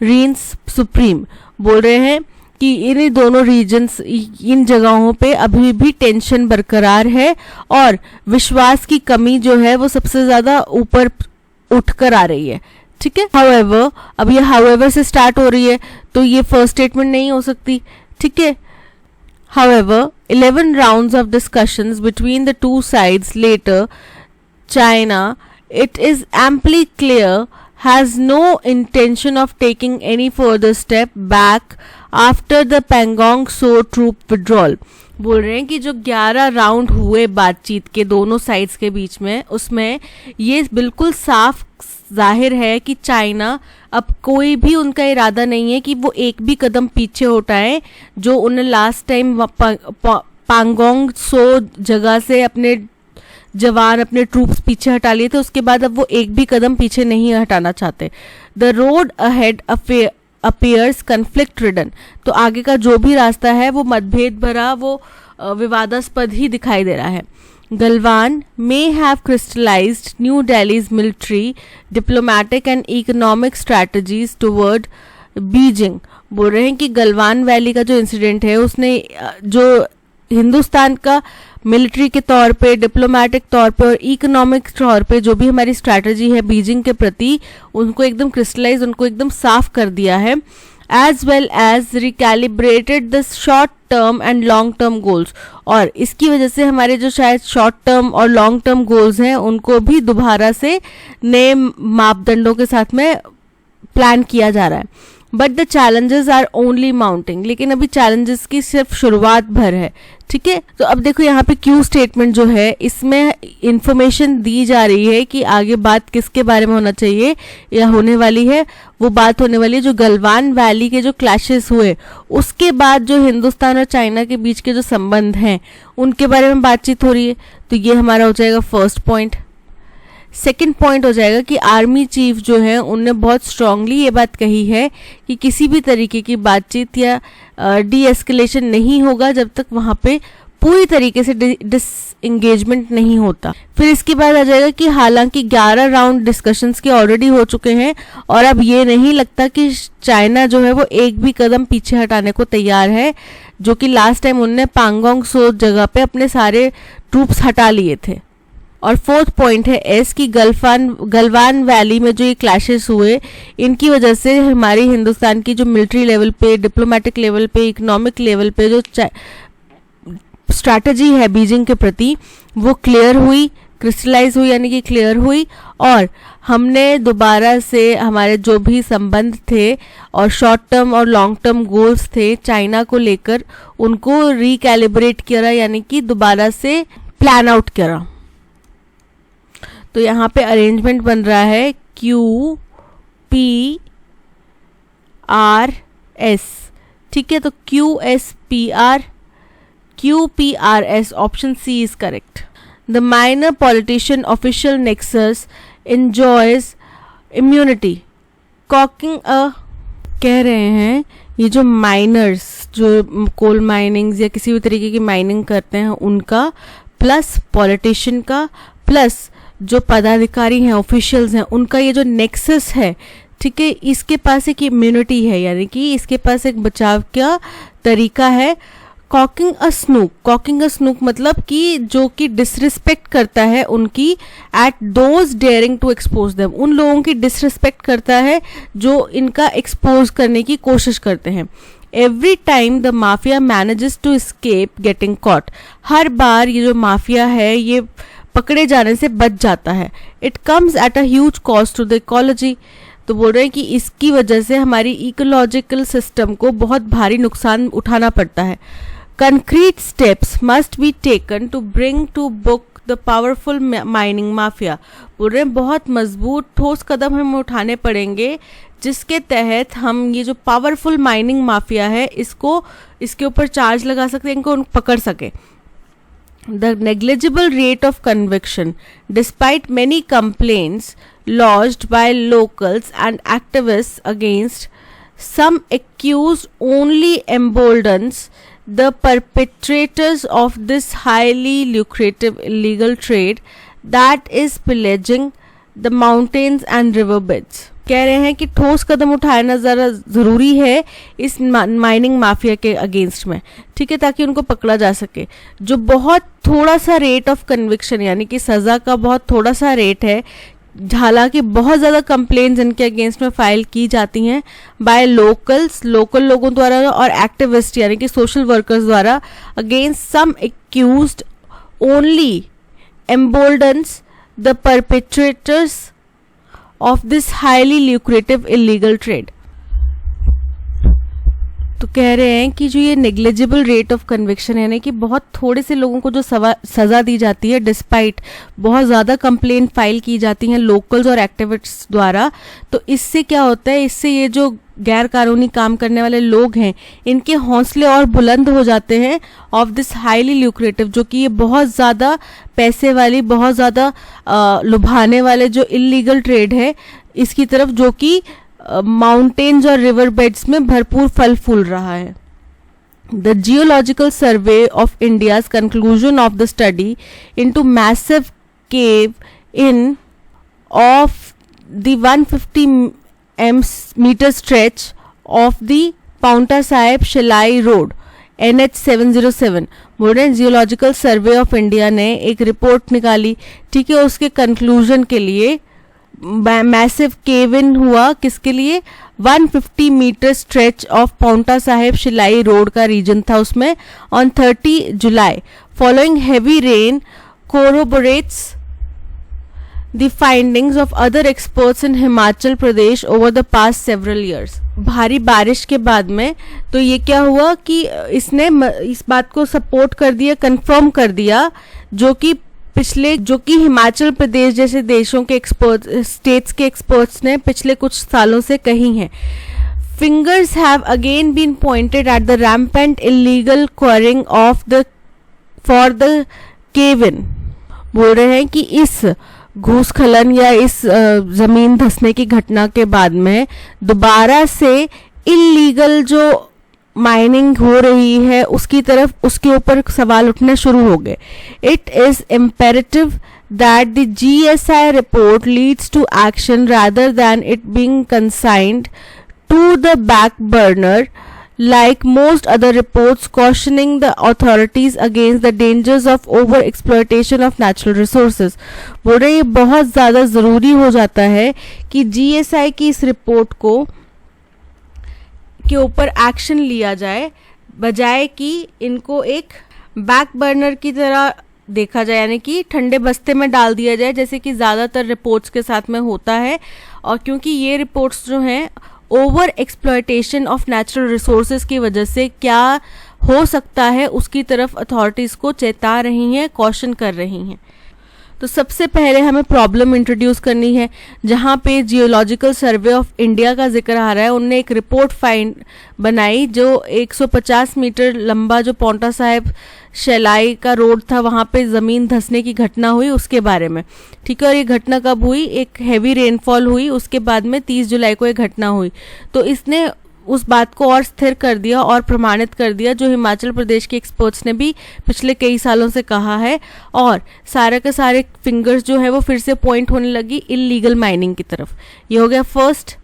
reigns supreme, बोल रहे हैं कि इन दोनों रीजन्स, इन जगहों पे अभी भी टेंशन बरकरार है और विश्वास की कमी जो है वो सबसे ज़्यादा ऊपर उठकर आ रही है। ठीक है, हाउएवर, अब ये हाउएवर से स्टार्ट हो रही है तो ये फर्स्ट स्टेटमेंट नहीं हो सकती। ठीक है, however 11 rounds of discussions between the two sides later, China, it is amply clear, has no intention of taking any further step back after the Pangong Tso troop withdrawal. बोल रहे हैं कि जो 11 राउंड हुए बातचीत के दोनों साइड्स के बीच में, उसमें ये बिल्कुल साफ जाहिर है कि चाइना अब कोई भी उनका इरादा नहीं है कि वो एक भी कदम पीछे उठाएं। जो उन्हें लास्ट टाइम पांगोंग सो जगह से अपने जवान, अपने ट्रूप्स पीछे हटा लिए थे, उसके बाद अब वो एक भी कदम पीछे नहीं हटाना चाहते। The road ahead appears conflict ridden, तो आगे का जो भी रास्ता है वो मतभेद भरा, वो विवादास्पद ही दिखाई दे रहा है। Galwan may have crystallized New Delhi's military, diplomatic and economic strategies toward Beijing. बोल रहे हैं कि गलवान वैली का जो इंसिडेंट है उसने जो हिंदुस्तान का मिलिट्री के तौर पे, डिप्लोमेटिक तौर पे और इकोनॉमिक तौर पे जो भी हमारी स्ट्रैटेजी है बीजिंग के प्रति, उनको एकदम क्रिस्टलाइज, उनको एकदम साफ कर दिया है। as well as recalibrated the short term and long term goals, और इसकी वजह से हमारे जो शायद शॉर्ट टर्म और लॉन्ग टर्म गोल्स हैं उनको भी दोबारा से नए मापदंडों के साथ में प्लान किया जा रहा है। But the challenges are only mounting, लेकिन अभी चैलेंजेस की सिर्फ शुरुआत भर है। ठीक है, तो अब देखो यहाँ पे क्यू स्टेटमेंट जो है इसमें इंफॉर्मेशन दी जा रही है कि आगे बात किसके बारे में होना चाहिए या होने वाली है। वो बात होने वाली है जो गलवान वैली के जो क्लैशेस हुए उसके बाद जो हिंदुस्तान और चाइना के बीच के जो संबंध हैं उनके बारे में बातचीत हो रही है। तो ये हमारा हो जाएगा फर्स्ट पॉइंट। सेकेंड पॉइंट हो जाएगा कि आर्मी चीफ जो है उनने बहुत स्ट्रांगली ये बात कही है कि किसी भी तरीके की बातचीत या डी एस्केलेशन नहीं होगा जब तक वहाँ पे पूरी तरीके से डिसएंगेजमेंट नहीं होता। फिर इसके बाद आ जाएगा कि हालांकि 11 राउंड डिस्कशंस के ऑलरेडी हो चुके हैं और अब ये नहीं लगता कि चाइना जो है वो एक भी कदम पीछे हटाने को तैयार है, जो कि लास्ट टाइम उनने पांगोंग सो जगह पे अपने सारे ट्रूप्स हटा लिए थे। और फोर्थ पॉइंट है एस की गलवान वैली में जो ये क्लैशेस हुए इनकी वजह से हमारी हिंदुस्तान की जो मिलिट्री लेवल पे, डिप्लोमेटिक लेवल पे, इकोनॉमिक लेवल पे जो स्ट्रैटेजी है बीजिंग के प्रति वो क्लियर हुई, क्रिस्टलाइज हुई, यानी कि क्लियर हुई, और हमने दोबारा से हमारे जो भी संबंध थे और शॉर्ट टर्म और लॉन्ग टर्म गोल्स थे चाइना को लेकर उनको रिकैलिब्रेट किया, यानी कि दोबारा से प्लान आउट करा। तो यहाँ पे अरेंजमेंट बन रहा है QPRS। ठीक है, तो QPRS option C is correct. The minor politician official nexus enjoys immunity. कॉकिंग कह रहे हैं ये जो माइनर्स जो कोल माइनिंग्स या किसी भी तरीके की माइनिंग करते हैं उनका, प्लस पॉलिटिशियन का, प्लस जो पदाधिकारी हैं, ऑफिशियल्स हैं, उनका ये जो नेक्सस है, ठीक है, इसके पास एक इम्यूनिटी है, यानी कि इसके पास एक बचाव का तरीका है। कॉकिंग अ स्नूक मतलब कि जो कि डिसरिस्पेक्ट करता है उनकी, at those daring to expose them, उन लोगों की डिसरिस्पेक्ट करता है जो इनका एक्सपोज करने की कोशिश करते हैं। Every time the mafia manages to escape getting caught, हर बार ये जो माफिया है ये पकड़े जाने से बच जाता है। It comes at a huge cost to the ecology, तो बोल रहे हैं कि इसकी वजह से हमारी इकोलॉजिकल सिस्टम को बहुत भारी नुकसान उठाना पड़ता है। Concrete steps must be taken to bring to book the powerful mining mafia, बोल रहे हैं बहुत मजबूत ठोस कदम हमें उठाने पड़ेंगे जिसके तहत हम ये जो पावरफुल माइनिंग माफिया है इसके ऊपर चार्ज लगा सकते हैं, इनको पकड़ सके। The negligible rate of conviction, despite many complaints lodged by locals and activists against some accused, only emboldens the perpetrators of this highly lucrative illegal trade that is pillaging the mountains and river beds. कह रहे हैं कि ठोस कदम उठाना ज़रा ज़रूरी है इस माइनिंग माफिया के अगेंस्ट में, ठीक है, ताकि उनको पकड़ा जा सके। जो बहुत थोड़ा सा रेट ऑफ कन्विक्शन यानी कि सज़ा का बहुत थोड़ा सा रेट है, हालांकि बहुत ज़्यादा कंप्लेंट्स इनके अगेंस्ट में फाइल की जाती हैं बाय लोकल लोगों द्वारा और एक्टिविस्ट यानी कि सोशल वर्कर्स द्वारा against some accused only emboldens the perpetrators of this highly lucrative illegal trade। तो कह रहे हैं कि जो ये नेग्लिजिबल रेट ऑफ कन्विक्शन यानी कि बहुत थोड़े से लोगों को जो सज़ा दी जाती है डिस्पाइट बहुत ज़्यादा कंप्लेंट फाइल की जाती हैं लोकल्स और एक्टिविस्ट्स द्वारा, तो इससे क्या होता है, इससे ये जो गैर कानूनी काम करने वाले लोग हैं इनके हौसले और बुलंद हो जाते हैं ऑफ दिस हाईली ल्यूक्रेटिव, जो कि ये बहुत ज़्यादा पैसे वाली बहुत ज़्यादा लुभाने वाले जो इलीगल ट्रेड है इसकी तरफ, जो कि माउंटेन्स और रिवर बेड्स में भरपूर फल फूल रहा है। The geological survey of India's conclusion of the study into massive cave in of the 150 meter stretch of the Paonta Sahib Shilai Road NH 707। बोल रहे हैं जियोलॉजिकल सर्वे ऑफ इंडिया ने एक रिपोर्ट निकाली, ठीक है, उसके कंक्लूजन के लिए मैसिव केव इन हुआ किसके लिए, 150 metre stretch of Paonta Sahib Shillai road का रीजन था उसमें on 30 July following heavy rain corroborates the findings of other experts in Himachal Pradesh over the past several years। भारी बारिश के बाद में तो ये क्या हुआ कि इसने इस बात को सपोर्ट कर दिया, कंफर्म कर दिया, जो कि हिमाचल प्रदेश जैसे देशों के स्टेट्स के एक्सपर्ट्स ने पिछले कुछ सालों से कही हैं। Fingers have again been pointed at the rampant illegal quarrying for the cave-in। बोल रहे हैं कि इस घूसखलन या इस जमीन धंसने की घटना के बाद में दोबारा से इलीगल जो माइनिंग हो रही है उसके ऊपर सवाल उठने शुरू हो गए। It is imperative that the GSI report leads to action rather than it being consigned to the back burner like most other reports cautioning the authorities against the dangers of over exploitation of natural resources। बोल रहे ये बहुत ज़्यादा ज़रूरी हो जाता है कि GSI की इस रिपोर्ट के ऊपर एक्शन लिया जाए, बजाय कि इनको एक बैक बर्नर की तरह देखा जाए, यानी कि ठंडे बस्ते में डाल दिया जाए, जैसे कि ज़्यादातर रिपोर्ट्स के साथ में होता है। और क्योंकि ये रिपोर्ट्स जो हैं over exploitation of natural resources की वजह से क्या हो सकता है उसकी तरफ अथॉरिटीज़ को चेता रही हैं, कॉशन कर रही हैं। तो सबसे पहले हमें प्रॉब्लम इंट्रोड्यूस करनी है, जहाँ पे जियोलॉजिकल सर्वे ऑफ इंडिया का जिक्र आ रहा है। उनने एक रिपोर्ट बनाई जो 150 मीटर लंबा जो पाउंटा साहिब शेलाई का रोड था, वहाँ पे ज़मीन धंसने की घटना हुई उसके बारे में, ठीक है। और ये घटना कब हुई, एक हैवी रेनफॉल हुई उसके बाद में 30 जुलाई को ये घटना हुई। तो इसने उस बात को और स्थिर कर दिया और प्रमाणित कर दिया जो हिमाचल प्रदेश के एक्सपर्ट्स ने भी पिछले कई सालों से कहा है, और सारे के सारे फिंगर्स जो है वो फिर से पॉइंट होने लगी इलीगल माइनिंग की तरफ। ये हो गया फर्स्ट।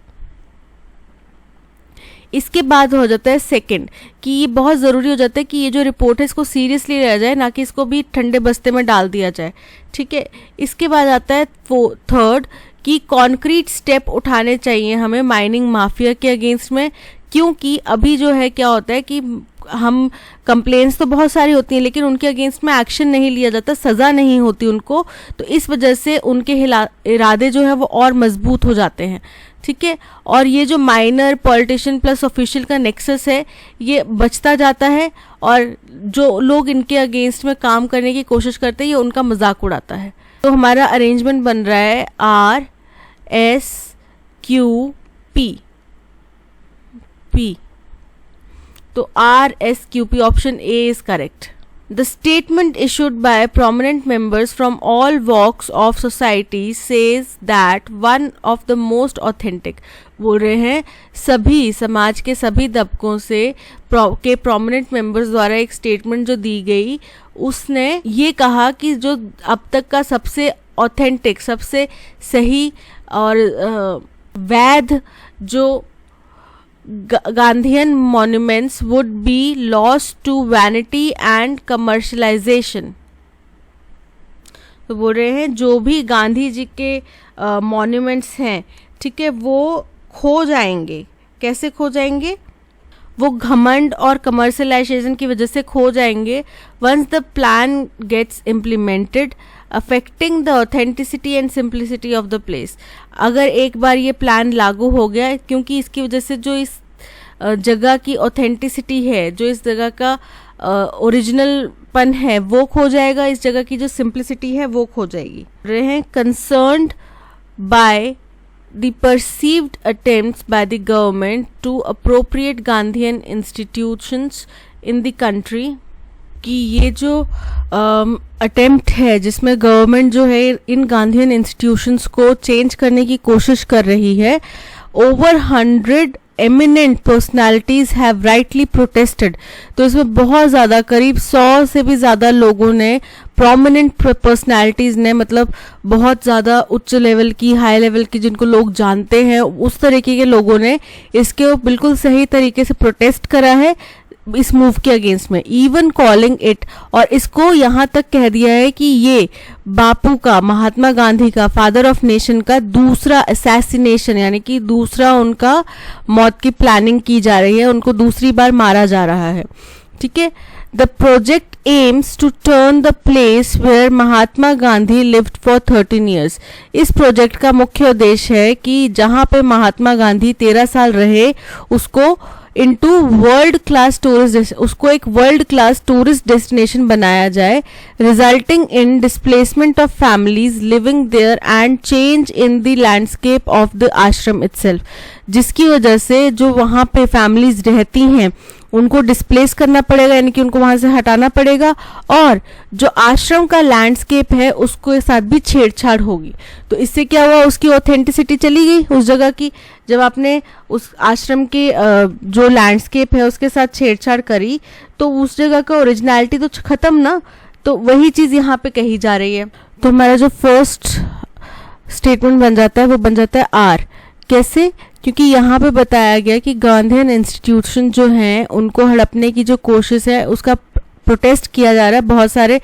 इसके बाद हो जाता है सेकंड, कि ये बहुत ज़रूरी हो जाता है कि ये जो रिपोर्ट है इसको सीरियसली लिया जाए, ना कि इसको भी ठंडे बस्ते में डाल दिया जाए, ठीक है। इसके बाद आता है थर्ड, कि कॉन्क्रीट स्टेप उठाने चाहिए हमें माइनिंग माफिया के अगेंस्ट में, क्योंकि अभी जो है क्या होता है कि हम कंप्लेंट्स तो बहुत सारी होती हैं लेकिन उनके अगेंस्ट में एक्शन नहीं लिया जाता, सज़ा नहीं होती उनको, तो इस वजह से उनके इरादे जो है वो और मजबूत हो जाते हैं, ठीक है। और ये जो माइनर पॉलिटिशियन प्लस ऑफिशियल का नेक्सस है ये बचता जाता है, और जो लोग इनके अगेंस्ट में काम करने की कोशिश करते हैं ये उनका मजाक उड़ाता है। तो हमारा अरेंजमेंट बन रहा है RSQP। तो RSQP option A is correct। The statement issued by prominent members from all walks of society says that one of the most authentic, बोल रहे हैं सभी समाज के सभी तबकों से के prominent members द्वारा एक statement जो दी गई, उसने ये कहा कि जो अब तक का सबसे ऑथेंटिक, सबसे सही और वैध जो Gandhian monuments would be lost to vanity and commercialisation. तो बोल रहे हैं जो भी गांधी जी के मॉन्यूमेंट्स हैं, ठीक है, वो खो जाएंगे। कैसे खो जाएंगे? वो घमंड और कमर्शलाइजेशन की वजह से खो जाएंगे। Once the plan gets implemented affecting the authenticity and simplicity of the place. अगर एक बार ये प्लान लागू हो गया, क्योंकि इसकी वजह से जो इस जगह की ऑथेंटिसिटी है, जो इस जगह का ओरिजिनल पन है, वो खो जाएगा। इस जगह की जो सिंप्लिसिटी है वो खो जाएगी। रहे हैं concerned by the perceived attempts by the government to appropriate Gandhian institutions in the country, कि ये जो अटेम्प्ट है जिसमें गवर्नमेंट जो है इन गांधीयन इंस्टीट्यूशंस को चेंज करने की कोशिश कर रही है। Over 100 eminent personalities have rightly protested. तो इसमें बहुत ज़्यादा, करीब 100 से भी ज़्यादा लोगों ने, प्रोमिनेंट पर्सनालिटीज ने, मतलब बहुत ज़्यादा उच्च लेवल की, हाई लेवल की, जिनको लोग जानते हैं, उस तरीके के लोगों ने इसके बिल्कुल सही तरीके से प्रोटेस्ट करा है इस मूव के अगेंस्ट में, इवन कॉलिंग इट, और इसको यहाँ तक कह दिया है कि ये बापू का, महात्मा गांधी का, फादर ऑफ नेशन का दूसरा असैसिनेशन, यानी कि दूसरा उनका मौत की प्लानिंग की जा रही है, उनको दूसरी बार मारा जा रहा है। ठीक है। The project aims to turn the place where Mahatma Gandhi lived for 13 years। इस प्रोजेक्ट का मुख्य उद्देश्य है कि जहां पे महात्मा गांधी 13 साल रहे, उसको इनटू वर्ल्ड क्लास टूरिस्ट, उसको एक वर्ल्ड क्लास टूरिस्ट डेस्टिनेशन बनाया जाए, resulting in displacement of families living there and change in the landscape of the ashram itself. जिसकी वजह से जो वहाँ पे फैमिलीज रहती हैं उनको डिस्प्लेस करना पड़ेगा, यानी कि उनको वहां से हटाना पड़ेगा, और जो आश्रम का लैंडस्केप है उसको साथ भी छेड़छाड़ होगी। तो इससे क्या हुआ, उसकी ऑथेंटिसिटी चली गई उस जगह की। जब आपने उस आश्रम के जो लैंडस्केप है उसके साथ छेड़छाड़ करी तो उस जगह का ओरिजिनलिटी तो खत्म ना। तो वही चीज यहाँ पे कही जा रही है। तो हमारा जो फर्स्ट स्टेटमेंट बन जाता है वो बन जाता है आर। कैसे? क्योंकि यहाँ पे बताया गया कि गांधीयन इंस्टीट्यूशन जो हैं उनको हड़पने की जो कोशिश है उसका प्रोटेस्ट किया जा रहा है बहुत सारे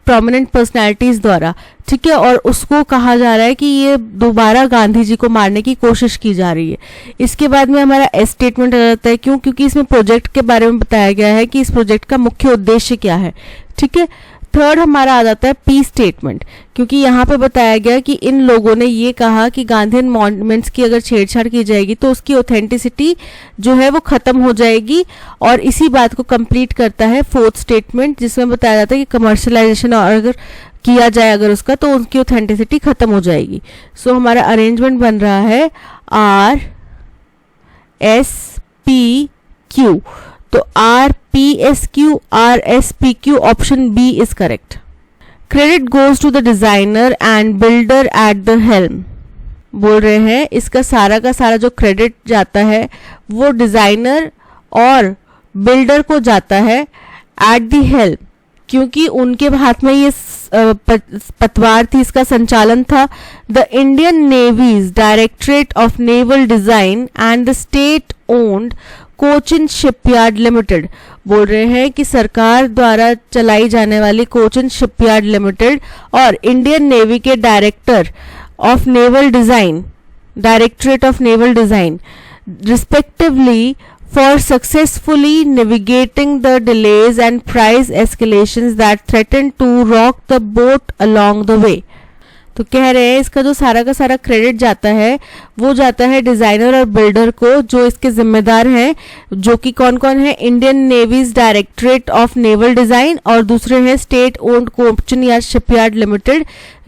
प्रोमिनेंट पर्सनालिटीज द्वारा। ठीक है। और उसको कहा जा रहा है कि ये दोबारा गांधी जी को मारने की कोशिश की जा रही है। इसके बाद में हमारा एस स्टेटमेंट आ जाता है। क्यों? क्योंकि इसमें प्रोजेक्ट के बारे में बताया गया है कि इस प्रोजेक्ट का मुख्य उद्देश्य क्या है। ठीक है। थर्ड हमारा आ जाता है पी स्टेटमेंट, क्योंकि यहाँ पे बताया गया कि इन लोगों ने ये कहा कि गांधीयन मॉन्यूमेंट्स की अगर छेड़छाड़ की जाएगी तो उसकी ऑथेंटिसिटी जो है वो खत्म हो जाएगी। और इसी बात को कंप्लीट करता है फोर्थ स्टेटमेंट, जिसमें बताया जाता है कि कमर्शलाइजेशन और अगर किया जाए अगर उसका, तो उसकी ऑथेंटिसिटी खत्म हो जाएगी। सो हमारा अरेंजमेंट बन रहा है आर एस पी क्यू। तो R P S Q, R S P Q, option B is correct. Credit goes to the designer and builder at the helm. बोल रहे हैं इसका सारा का सारा जो क्रेडिट जाता है वो डिजाइनर और बिल्डर को जाता है एट द हेल्म, क्योंकि उनके हाथ में ये पतवार थी, इसका संचालन था। The Indian navy's directorate of naval design and the state owned Cochin shipyard limited. बोल रहे हैं कि सरकार द्वारा चलाई जाने वाली कोचिन शिपयार्ड लिमिटेड और इंडियन नेवी के director of naval design, directorate of naval design, respectively for successfully navigating the delays and price escalations that threatened to rock the boat along the way। तो कह रहे हैं इसका जो सारा का सारा क्रेडिट जाता है वो जाता है डिजाइनर और बिल्डर को, जो इसके जिम्मेदार हैं, जो कि कौन कौन है, Indian navy's directorate of naval design और दूसरे हैं स्टेट ओन्ड कोचिन या शिपयार्ड लिमिटेड।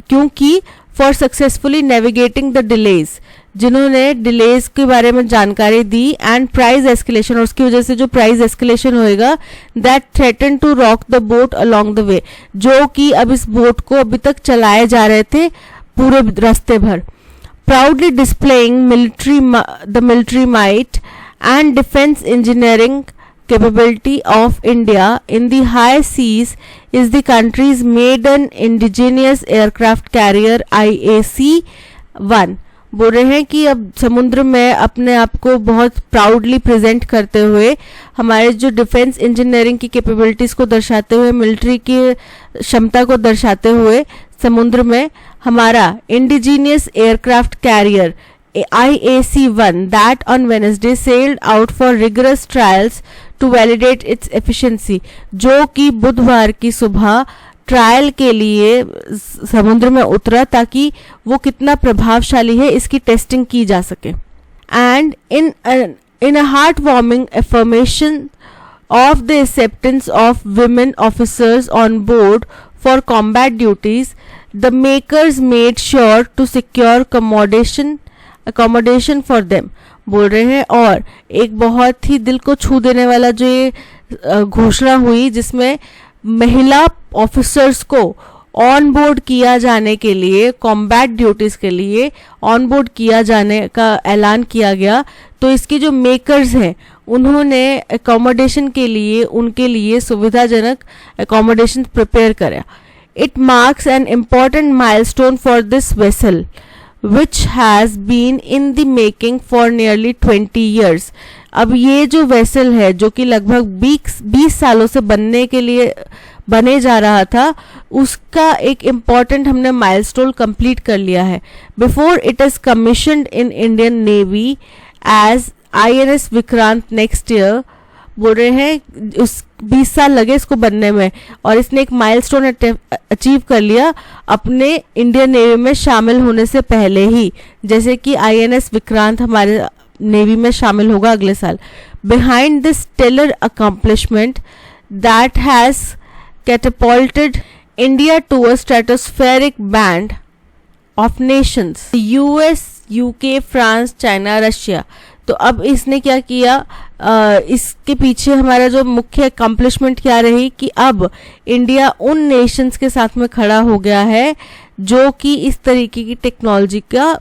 क्योंकि for successfully navigating the delays, जिन्होंने डिलेज के बारे में जानकारी दी, एंड प्राइस एस्केलेशन, और उसकी वजह से जो प्राइस एस्केलेशन होएगा, that threaten to rock the boat along the way, जो कि अब इस बोट को अभी तक चलाए जा रहे थे पूरे रास्ते भर। Proudly displaying the military might and defence engineering capability of India in the high seas is the country's maiden indigenous aircraft carrier IAC-1। बोल रहे हैं कि अब समुद्र में अपने आप को बहुत प्राउडली प्रेजेंट करते हुए, हमारे जो डिफेंस इंजीनियरिंग की कैपेबिलिटीज़ को दर्शाते हुए, मिलिट्री की क्षमता को दर्शाते हुए, समुद्र में हमारा indigenous aircraft carrier IAC-1 that on Wednesday sailed out for rigorous trials to validate its efficiency, जो कि बुधवार की सुबह ट्रायल के लिए समुद्र में उतरा ताकि वो कितना प्रभावशाली है इसकी टेस्टिंग की जा सके। And in a heart warming affirmation of the acceptance of women officers on board for combat duties, the makers made sure to secure accommodation for them। बोल रहे हैं, और एक बहुत ही दिल को छू देने वाला जो ये घोषणा हुई जिसमें महिला ऑफिसर्स को ऑन बोर्ड किया जाने के लिए, कॉम्बैट ड्यूटीज के लिए ऑन बोर्ड किया जाने का ऐलान किया गया। तो इसके जो मेकर्स हैं उन्होंने एकोमोडेशन के लिए, उनके लिए सुविधाजनक एकोमोडेशन प्रिपेयर करा। It marks an important milestone for this vessel which has been in the making for nearly 20 years। अब ये जो वेसल है जो कि लगभग 20 सालों से बने जा रहा था, उसका एक इम्पॉर्टेंट हमने माइलस्टोन कंप्लीट कर लिया है। Before it is commissioned in Indian navy as INS Vikrant next year. बोल रहे हैं उस 20 साल लगे इसको बनने में, और इसने एक माइलस्टोन अचीव कर लिया अपने इंडियन नेवी में शामिल होने से पहले ही, जैसे कि INS विक्रांत हमारे नेवी में शामिल होगा अगले साल। Behind this stellar accomplishment that has catapulted India to a stratospheric band of nations, US, UK, France, China, Russia. तो अब इसने क्या किया, इसके पीछे हमारा जो मुख्य अकम्पलिशमेंट क्या रही कि अब इंडिया उन नेशंस के साथ में खड़ा हो गया है जो कि इस तरीके की टेक्नोलॉजी का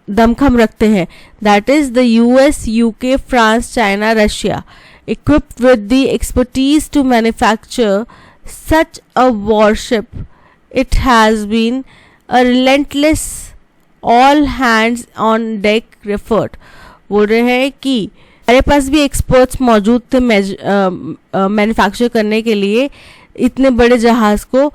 दमखम रखते हैं। That is the US, UK, France, China, Russia, equipped with the expertise to manufacture such a warship। It has been a relentless all hands on deck effort। बोल रहे हैं कि हमारे पास भी एक्सपर्ट्स मौजूद थे मैन्युफैक्चर करने के लिए इतने बड़े जहाज को।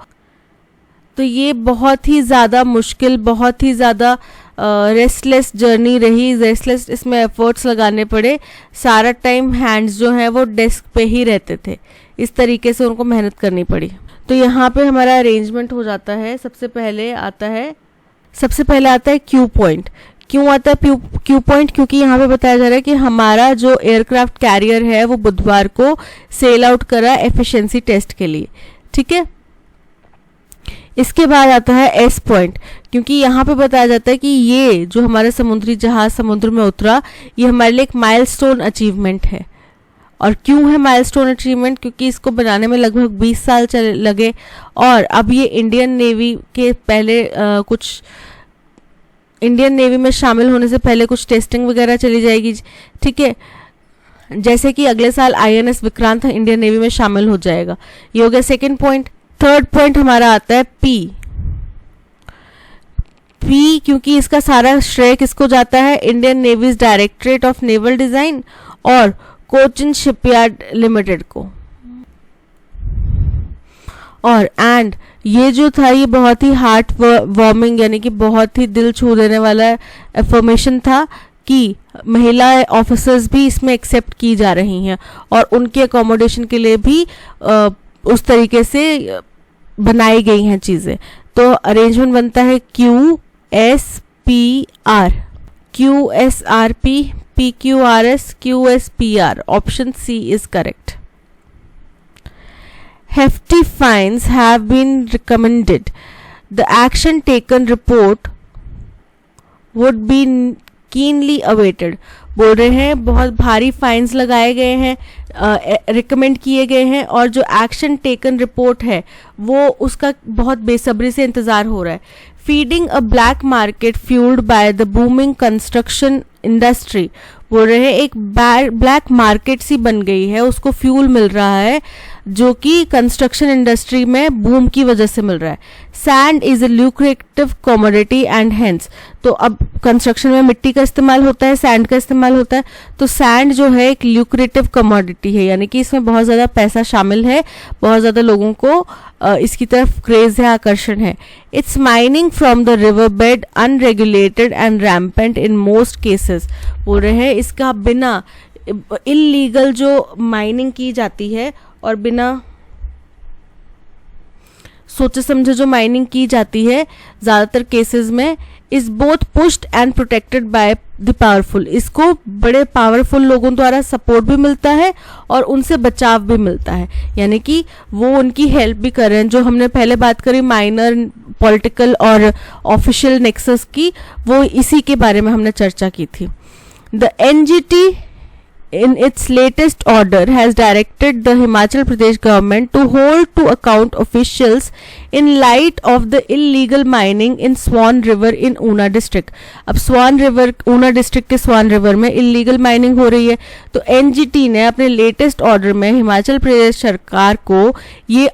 तो ये बहुत ही ज़्यादा मुश्किल, बहुत ही ज़्यादा रेस्टलेस जर्नी रही। रेस्टलेस इसमें एफर्ट्स लगाने पड़े, सारा टाइम हैंड्स जो हैं वो डेस्क पे ही रहते थे, इस तरीके से उनको मेहनत करनी पड़ी। तो यहाँ पे हमारा अरेंजमेंट हो जाता है। सबसे पहले आता है क्यू पॉइंट। क्यों आता है क्यू पॉइंट? क्योंकि यहाँ पे बताया जा रहा है कि हमारा जो एयरक्राफ्ट कैरियर है वो बुधवार को सेल आउट करा एफिशिएंसी टेस्ट के लिए। ठीक है, इसके बाद आता है एस पॉइंट, क्योंकि यहाँ पे बताया जाता है कि ये जो हमारा समुद्री जहाज समुद्र में उतरा, ये हमारे लिए एक माइलस्टोन अचीवमेंट है। और क्यों है माइलस्टोन अचीवमेंट? क्योंकि इसको बनाने में लगभग 20 साल लगे, और अब ये इंडियन नेवी के पहले इंडियन नेवी में शामिल होने से पहले कुछ टेस्टिंग वगैरह चली जाएगी। ठीक है, जैसे कि अगले साल INS विक्रांत इंडियन नेवी में शामिल हो जाएगा। ये हो गया सेकेंड पॉइंट। थर्ड पॉइंट हमारा आता है पी, क्योंकि इसका सारा श्रेय किसको जाता है? Indian navy's directorate of naval design और कोचिन शिपयार्ड लिमिटेड को। और एंड ये जो था ये बहुत ही हार्ट वार्मिंग यानी कि बहुत ही दिल छू देने वाला इंफॉर्मेशन था कि महिला ऑफिसर्स भी इसमें एक्सेप्ट की जा रही हैं और उनके अकोमोडेशन के लिए भी उस तरीके से बनाई गई हैं चीज़ें। तो अरेंजमेंट बनता है QSPR, QSRP, PQRS, QSPR। Option C is correct. Hefty fines have been recommended. The action taken report would be keenly awaited। बोल रहे हैं बहुत भारी फाइन्स लगाए गए हैं, रिकमेंड किए गए हैं, और जो एक्शन टेकन रिपोर्ट है वो उसका बहुत बेसब्री से इंतज़ार हो रहा है। Feeding a black market fuelled by the booming construction industry. बोल रहे हैं एक ब्लैक मार्केट सी बन गई है, उसको फ्यूल मिल रहा है जो कि कंस्ट्रक्शन इंडस्ट्री में बूम की वजह से मिल रहा है। Sand is a lucrative commodity and hence, तो अब कंस्ट्रक्शन में मिट्टी का इस्तेमाल होता है, सैंड का इस्तेमाल होता है, तो सैंड जो है एक ल्यूक्रेटिव कमोडिटी है, यानी कि इसमें बहुत ज़्यादा पैसा शामिल है, बहुत ज़्यादा लोगों को इसकी तरफ क्रेज है, आकर्षण है। It's mining from the river bed unregulated and rampant in most cases, बोल रहे हैं इसका बिना इलीगल जो माइनिंग की जाती है और बिना सोचे समझे जो माइनिंग की जाती है ज़्यादातर केसेस में, is both pushed and protected by the powerful, इसको बड़े पावरफुल लोगों द्वारा सपोर्ट भी मिलता है और उनसे बचाव भी मिलता है, यानी कि वो उनकी हेल्प भी कर रहे हैं। जो हमने पहले बात करी माइनर पॉलिटिकल और ऑफिशियल नेक्सस की, वो इसी के बारे में हमने चर्चा की थी। The NGT in its latest order has directed the Himachal Pradesh government to hold to account officials in light of the illegal mining in Swan River in Una district। अब स्वान रिवर, ऊना डिस्ट्रिक्ट के स्वान river में illegal mining हो रही है, तो NGT ने अपने latest order में हिमाचल प्रदेश सरकार को ये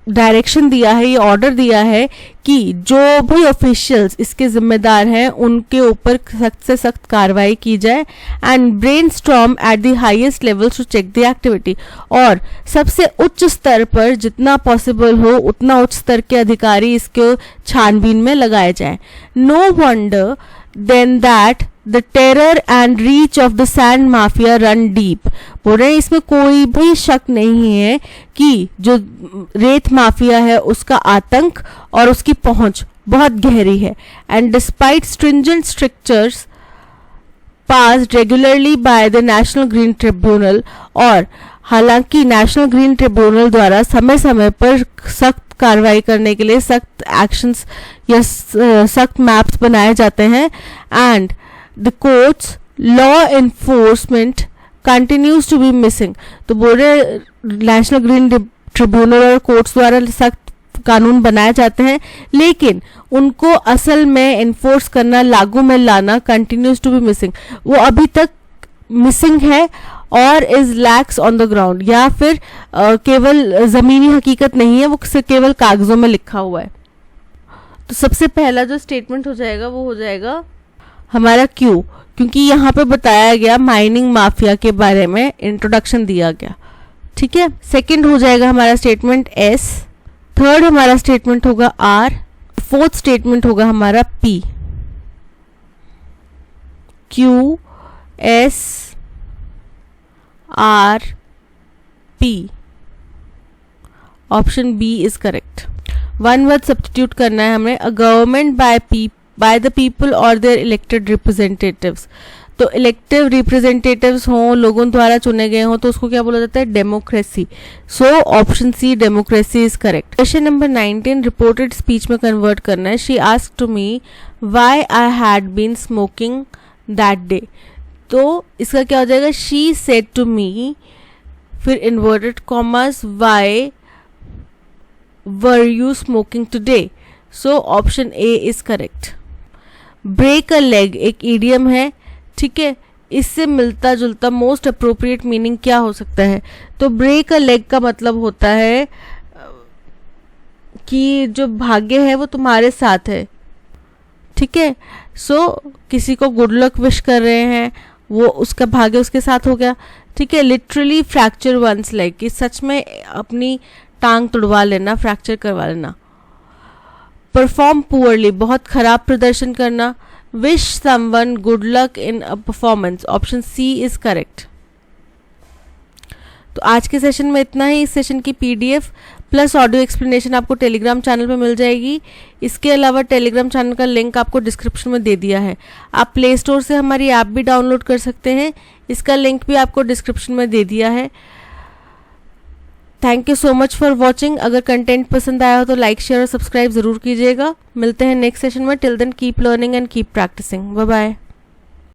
डायरेक्शन दिया है, ये ऑर्डर दिया है कि जो भी ऑफिशियल्स इसके जिम्मेदार हैं उनके ऊपर सख्त से सख्त कार्रवाई की जाए and brainstorm at the highest levels to check the activity, और सबसे उच्च स्तर पर जितना पॉसिबल हो उतना उच्च स्तर के अधिकारी इसके छानबीन में लगाए जाए। No wonder then that the terror and reach of the sand mafia run deep, बोल रहे हैं इसमें कोई भी शक नहीं है कि जो रेत माफिया है उसका आतंक और उसकी पहुंच बहुत गहरी है। And despite stringent strictures passed regularly by the national green tribunal, और हालांकि नेशनल ग्रीन ट्रिब्यूनल द्वारा समय समय पर सख्त कार्रवाई करने के लिए सख्त एक्शंस या सख्त मैप्स बनाए जाते हैं, and the courts law enforcement continues to be missing, तो बोल रहे नेशनल ग्रीन ट्रिब्यूनल और कोर्ट्स द्वारा सख्त कानून बनाए जाते हैं लेकिन उनको असल में एनफोर्स करना, लागू में लाना कंटिन्यूज टू बी मिसिंग, वो अभी तक मिसिंग है और is lakhs on the ground, या फिर केवल जमीनी हकीकत नहीं है, वो केवल कागजों में लिखा हुआ है। तो सबसे पहला जो स्टेटमेंट हो जाएगा वो हो जाएगा हमारा क्यों, क्योंकि यहाँ पे बताया गया माइनिंग माफिया के बारे में इंट्रोडक्शन दिया गया, ठीक है। सेकंड हो जाएगा हमारा स्टेटमेंट एस, थर्ड हमारा स्टेटमेंट होगा आर, फोर्थ स्टेटमेंट होगा हमारा P. Q S R P, option B is correct. One word substitute करना है हमें, a government by the people और देयर इलेक्टेड रिप्रेजेंटेटिव्स, तो इलेक्टिव रिप्रेजेंटेटिव्स हों, लोगों द्वारा चुने गए हों, तो उसको क्या बोला जाता है, democracy. So option C democracy is correct. Question number 19 reported speech में कन्वर्ट करना है। She asked to me why I had been smoking that day, तो इसका क्या हो जाएगा, शी सेड टू मी, फिर inverted commas why were you smoking today, so option A is correct. Break a leg एक idiom है, ठीक है, इससे मिलता जुलता मोस्ट अप्रोप्रिएट मीनिंग क्या हो सकता है, तो ब्रेक अ लेग का मतलब होता है कि जो भाग्य है वो तुम्हारे साथ है, ठीक है। सो किसी को गुड लक विश कर रहे हैं, वो उसका भाग्य उसके साथ हो गया, ठीक है। लिटरली फ्रैक्चर वंस लेग, कि सच में अपनी टांग तुड़वा लेना, फ्रैक्चर करवा लेना। परफॉर्म पुअरली बहुत खराब प्रदर्शन करना। Wish someone good luck in a performance, option C is correct. तो आज के सेशन में इतना ही। इस सेशन की PDF प्लस ऑडियो एक्सप्लेनेशन आपको टेलीग्राम चैनल पे मिल जाएगी। इसके अलावा टेलीग्राम चैनल का लिंक आपको डिस्क्रिप्शन में दे दिया है। आप प्ले स्टोर से हमारी ऐप भी डाउनलोड कर सकते हैं, इसका लिंक भी आपको डिस्क्रिप्शन में दे दिया है। Thank you so much for watching. अगर कंटेंट पसंद आया हो तो लाइक, शेयर और सब्सक्राइब जरूर कीजिएगा। मिलते हैं नेक्स्ट सेशन में। Till then keep learning and keep practising. Bye bye.